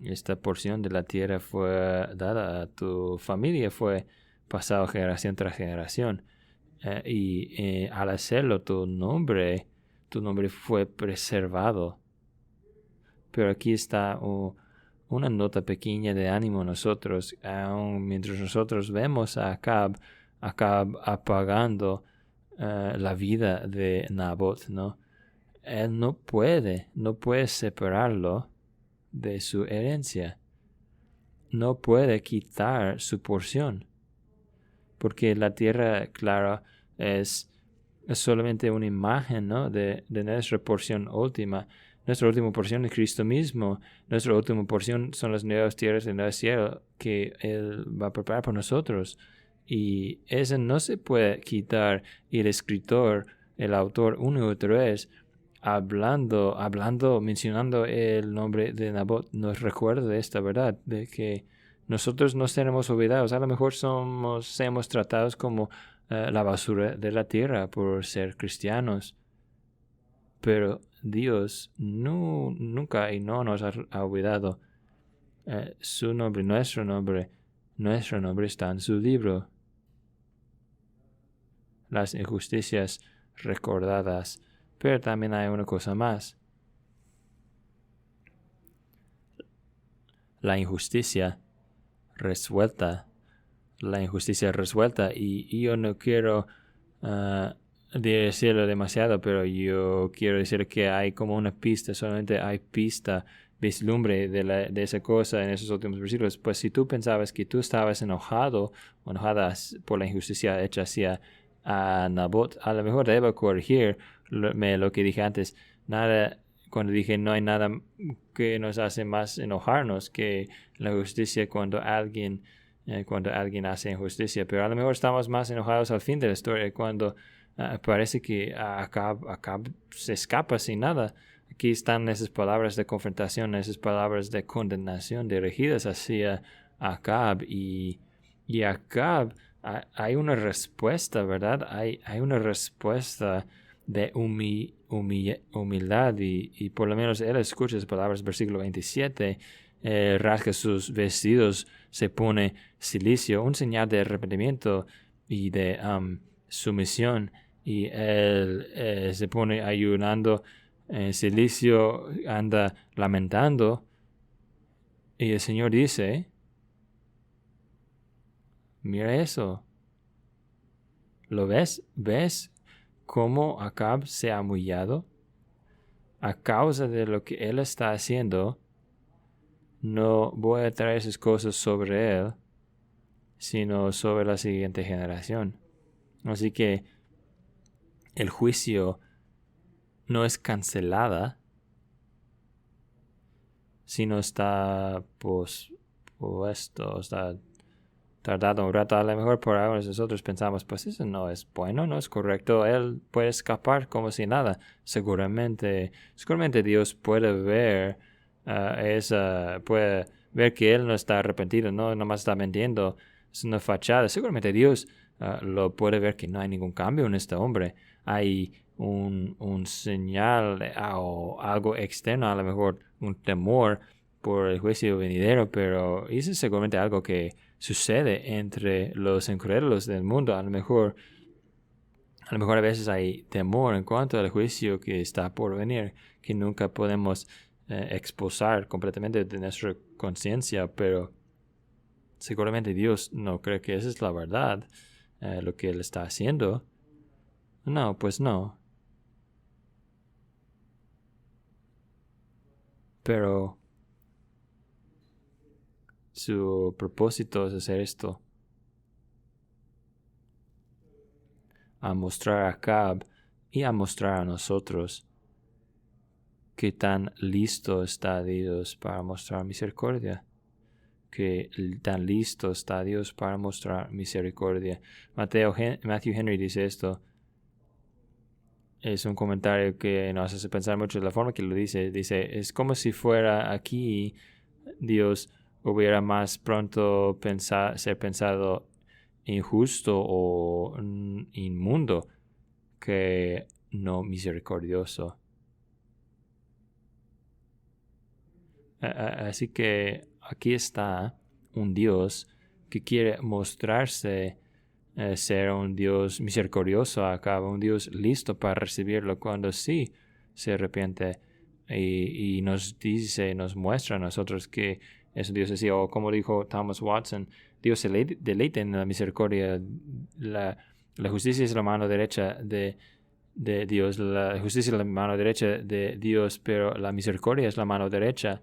esta porción de la tierra fue dada a tu familia, fue pasado generación tras generación. Y al hacerlo, tu nombre fue preservado. Pero aquí está una nota pequeña de ánimo a nosotros, aun mientras nosotros vemos a Acab apagando la vida de Nabot, ¿no? Él no puede separarlo de su herencia. No puede quitar su porción. Porque la tierra, claro, es solamente una imagen, ¿no? de nuestra porción última. Nuestra última porción es Cristo mismo. Nuestra última porción son las nuevas tierras y el nuevo cielo que Él va a preparar para nosotros. Y eso no se puede quitar. Y el escritor, el autor, una y otra vez, mencionando el nombre de Nabot, nos recuerda de esta verdad, de que nosotros no seremos olvidados. A lo mejor seamos tratados como la basura de la tierra por ser cristianos. Pero Dios nunca y no nos ha olvidado. Su nombre, nuestro nombre está en su libro. Las injusticias recordadas. Pero también hay una cosa más. La injusticia resuelta. Y yo no quiero decirlo demasiado, pero yo quiero decir que hay como una pista, solamente hay vislumbre de esa cosa en esos últimos versículos. Pues si tú pensabas que tú estabas enojada por la injusticia hecha hacia Nabot, a lo mejor debo corregir lo que dije antes. Cuando dije no hay nada que nos hace más enojarnos que la justicia cuando alguien hace injusticia, pero a lo mejor estamos más enojados al fin de la historia cuando parece que Acab se escapa sin nada. Aquí están esas palabras de confrontación, esas palabras de condenación dirigidas hacia Acab y Acab. Hay una respuesta, ¿verdad? Hay una respuesta de humildad y por lo menos él escucha esas palabras, versículo 27, rasga sus vestidos, se pone cilicio, un señal de arrepentimiento y de sumisión, y él se pone ayunando en cilicio, anda lamentando, y el Señor dice, mira eso, ¿lo ves? ¿Ves cómo Acab se ha humillado? A causa de lo que él está haciendo, no voy a traer esas cosas sobre él, sino sobre la siguiente generación. Así que el juicio no es cancelada, sino está pospuesto, está tardado un rato. A lo mejor por ahora nosotros pensamos, pues eso no es bueno, no es correcto. Él puede escapar como si nada. Seguramente Dios puede ver puede ver que él no está arrepentido, no nomás está mintiendo, es una fachada. Seguramente Dios lo puede ver que no hay ningún cambio en este hombre. Hay un señal o algo externo, a lo mejor un temor por el juicio venidero, pero eso es seguramente algo que sucede entre los incrédulos del mundo. A lo mejor a veces hay temor en cuanto al juicio que está por venir, que nunca podemos expulsar completamente de nuestra conciencia, pero seguramente Dios no cree que esa es la verdad, lo que Él está haciendo. No, pues no. Pero su propósito es hacer esto, a mostrar a Acab y a mostrar a nosotros qué tan listo está Dios para mostrar misericordia. Que tan listo está Dios para mostrar misericordia. Matthew Henry dice esto. Es un comentario que nos hace pensar mucho en la forma que lo dice. Dice, es como si fuera aquí Dios hubiera más pronto ser pensado injusto o inmundo que no misericordioso. Así que aquí está un Dios que quiere mostrarse ser un Dios misericordioso acá, un Dios listo para recibirlo cuando sí se arrepiente y nos dice, nos muestra a nosotros que es un Dios así, o como dijo Thomas Watson, Dios se deleita en la misericordia. La justicia es la mano derecha de Dios, la justicia es la mano derecha de Dios, pero la misericordia es la mano derecha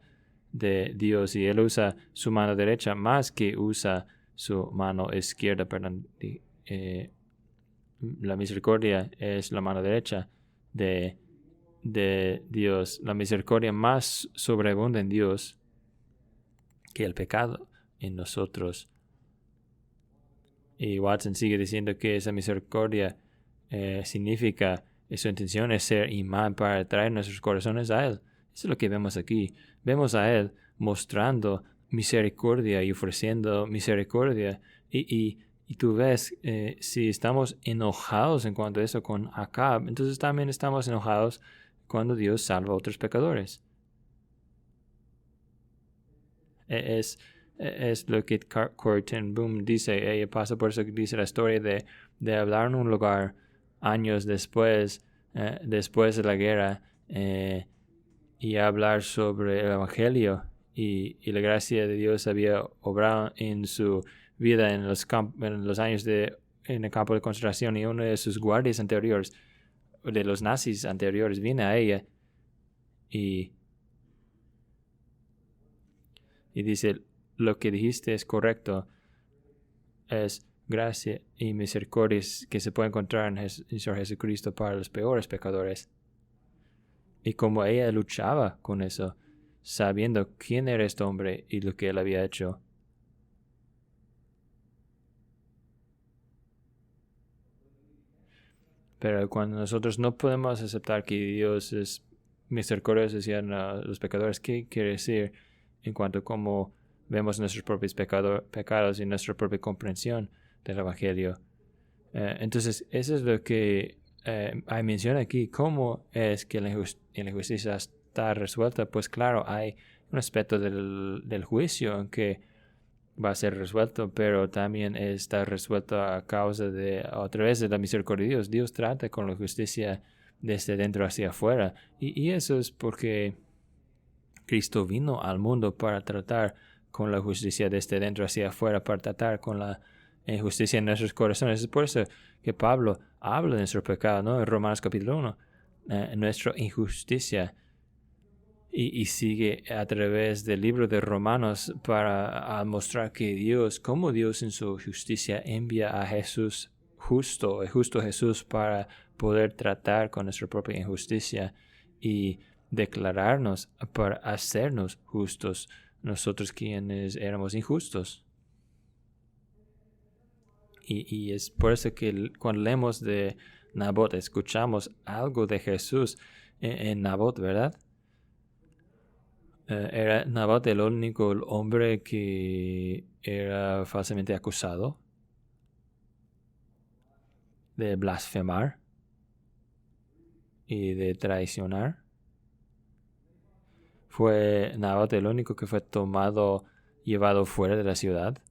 de Dios, y Él usa su mano derecha más que usa su mano izquierda, perdón. La misericordia es la mano derecha de Dios. La misericordia más sobreabunda en Dios que el pecado en nosotros. Y Watson sigue diciendo que esa misericordia significa, su intención es ser imán para traer nuestros corazones a Él. Eso es lo que vemos aquí. Vemos a Él mostrando misericordia y ofreciendo misericordia. Y tú ves, si estamos enojados en cuanto a eso con Acab, entonces también estamos enojados cuando Dios salva a otros pecadores. Es lo que Corrie ten Boom dice. Ella pasa por eso que dice la historia de hablar en un lugar años después de la guerra, y hablar sobre el Evangelio y la gracia de Dios había obrado en su vida en los años en el campo de concentración, y uno de sus guardias anteriores, de los nazis anteriores, viene a ella y dice, lo que dijiste es correcto, es gracia y misericordia que se puede encontrar en Señor Jesucristo para los peores pecadores. Y como ella luchaba con eso, sabiendo quién era este hombre y lo que él había hecho. Pero cuando nosotros no podemos aceptar que Dios es misericordioso hacia los pecadores, ¿qué quiere decir en cuanto a cómo vemos nuestros propios pecados y nuestra propia comprensión del Evangelio? Entonces, eso es lo que hay mención aquí cómo es que la injusticia está resuelta. Pues claro, hay un aspecto del juicio en que va a ser resuelto, pero también está resuelto a través de la misericordia de Dios. Dios trata con la justicia desde dentro hacia afuera. Y eso es porque Cristo vino al mundo para tratar con la justicia desde dentro hacia afuera, para tratar con la injusticia en nuestros corazones. Es por eso que Pablo habla de nuestro pecado, ¿no? En Romanos capítulo 1, nuestra injusticia. Y sigue a través del libro de Romanos para mostrar que como Dios en su justicia envía a Jesús el justo Jesús, para poder tratar con nuestra propia injusticia y declararnos para hacernos justos, nosotros quienes éramos injustos. Y es por eso que cuando leemos de Nabot, escuchamos algo de Jesús en Nabot, ¿verdad? Era Nabot el único hombre que era falsamente acusado de blasfemar y de traicionar. Fue Nabot el único que fue llevado fuera de la ciudad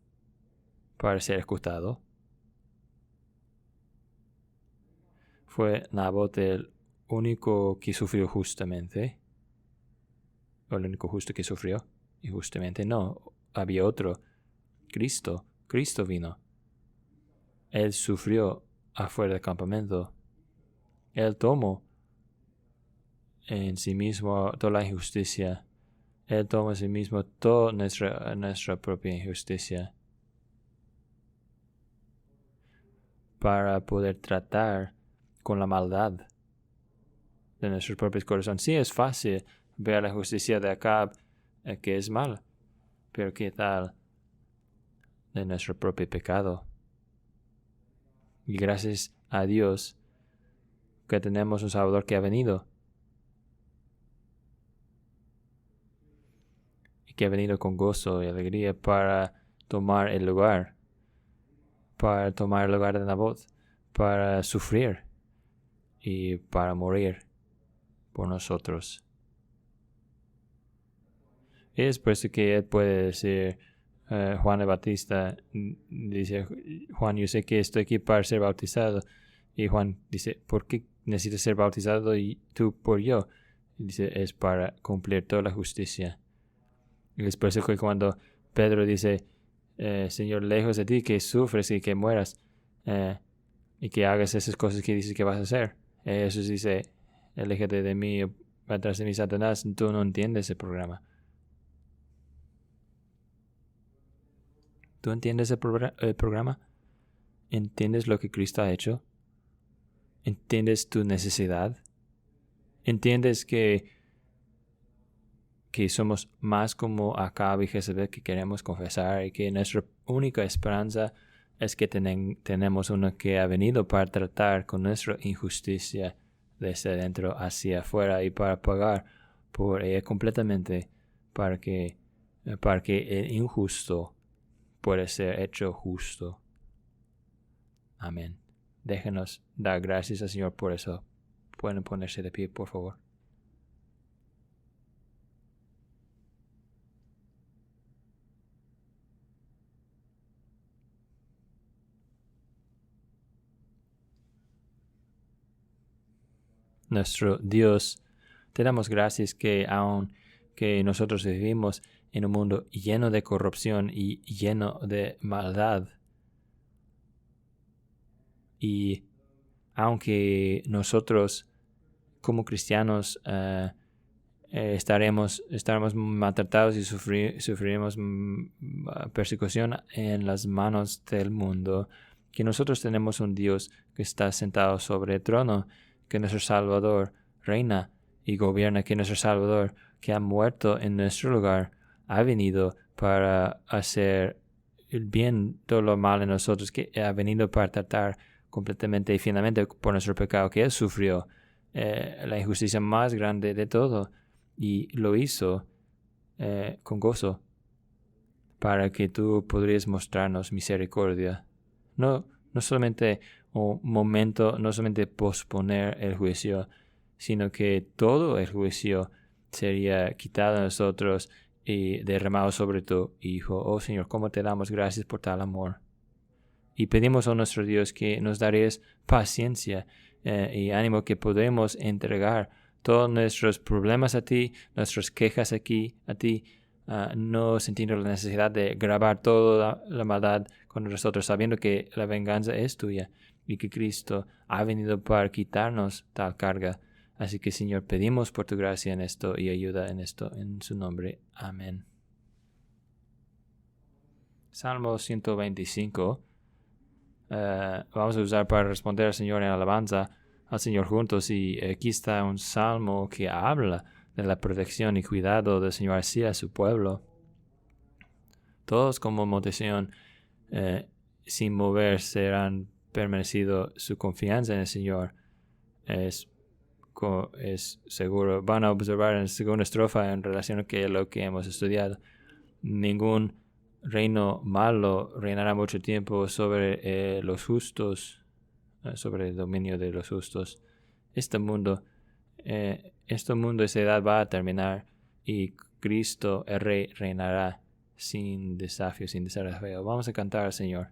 para ser ejecutado. Fue Nabot el único que sufrió justamente. O el único justo que sufrió injustamente. No, había otro. Cristo vino. Él sufrió afuera del campamento. Él tomó en sí mismo toda la injusticia. Él tomó en sí mismo toda nuestra propia injusticia para poder tratar con la maldad de nuestros propios corazones. Sí, es fácil ver la justicia de Acab, que es mal, pero ¿qué tal de nuestro propio pecado? Y gracias a Dios que tenemos un Salvador que ha venido y que ha venido con gozo y alegría para tomar el lugar de Nabot, para sufrir y para morir por nosotros. Y es por eso que él puede decir, Juan el Bautista dice, Juan, yo sé que estoy aquí para ser bautizado. Y Juan dice, ¿por qué necesitas ser bautizado y tú por yo? Y dice, es para cumplir toda la justicia. Y es por eso que cuando Pedro dice, Señor, lejos de ti, que sufres y que mueras, y que hagas esas cosas que dices que vas a hacer. Jesús dice, aléjate de mí, atrás de mí, Satanás, tú no entiendes ese programa. ¿Tú entiendes el programa? ¿Entiendes lo que Cristo ha hecho? ¿Entiendes tu necesidad? ¿Entiendes que somos más como Acab y Jezebel, que queremos confesar, y que nuestra única esperanza es que tenemos uno que ha venido para tratar con nuestra injusticia desde dentro hacia afuera y para pagar por ella completamente, para que el injusto puede ser hecho justo? Amén. Déjenos dar gracias al Señor por eso. Pueden ponerse de pie, por favor. Nuestro Dios, te damos gracias que aun que nosotros vivimos en un mundo lleno de corrupción y lleno de maldad, y aunque nosotros como cristianos estaremos maltratados y sufriremos persecución en las manos del mundo, que nosotros tenemos un Dios que está sentado sobre el trono, que nuestro Salvador reina y gobierna, que nuestro Salvador, que ha muerto en nuestro lugar, ha venido para hacer el bien, todo lo mal en nosotros, que ha venido para tratar completamente y finalmente por nuestro pecado, que Él sufrió la injusticia más grande de todo, y lo hizo con gozo para que tú podrías mostrarnos misericordia. No no solamente un momento, no solamente posponer el juicio, sino que todo el juicio sería quitado de nosotros y derramado sobre tu Hijo. Oh Señor, cómo te damos gracias por tal amor. Y pedimos a nuestro Dios que nos daréis paciencia y ánimo, que podemos entregar todos nuestros problemas a ti, nuestras quejas aquí a ti, no sintiendo la necesidad de grabar toda la maldad con nosotros, sabiendo que la venganza es tuya y que Cristo ha venido para quitarnos tal carga. Así que, Señor, pedimos por tu gracia en esto y ayuda en esto, en su nombre. Amén. Salmo 125. Vamos a usar para responder al Señor en alabanza al Señor juntos. Y aquí está un salmo que habla de la protección y cuidado del Señor hacia su pueblo. Todos como Monte Sión, sin mover, serán permanecido su confianza en el Señor. Es seguro. Van a observar en la segunda estrofa en relación a lo que hemos estudiado. Ningún reino malo reinará mucho tiempo sobre los justos, sobre el dominio de los justos. Este mundo, esa edad va a terminar y Cristo, el Rey, reinará sin desafío, sin desafío. Vamos a cantar al Señor.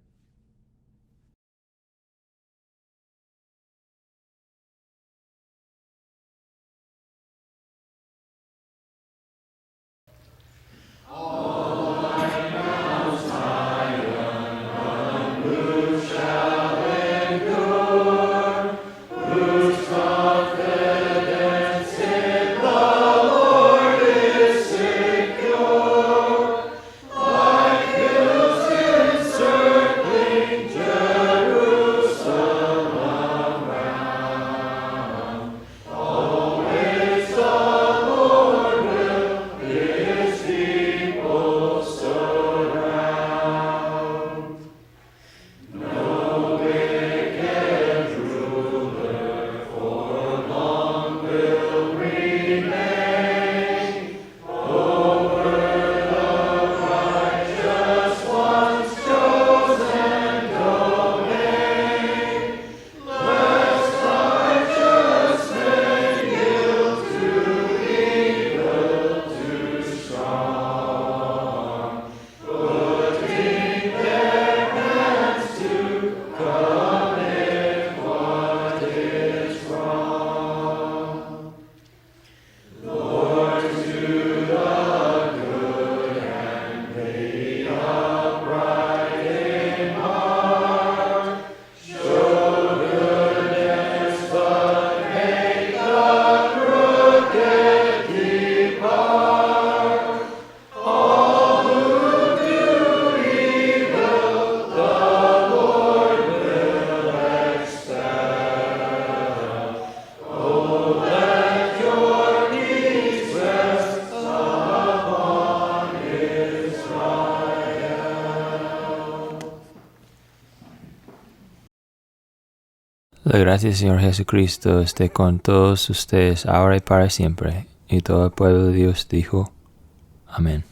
La gracia del Señor Jesucristo esté con todos ustedes ahora y para siempre. Y todo el pueblo de Dios dijo, amén.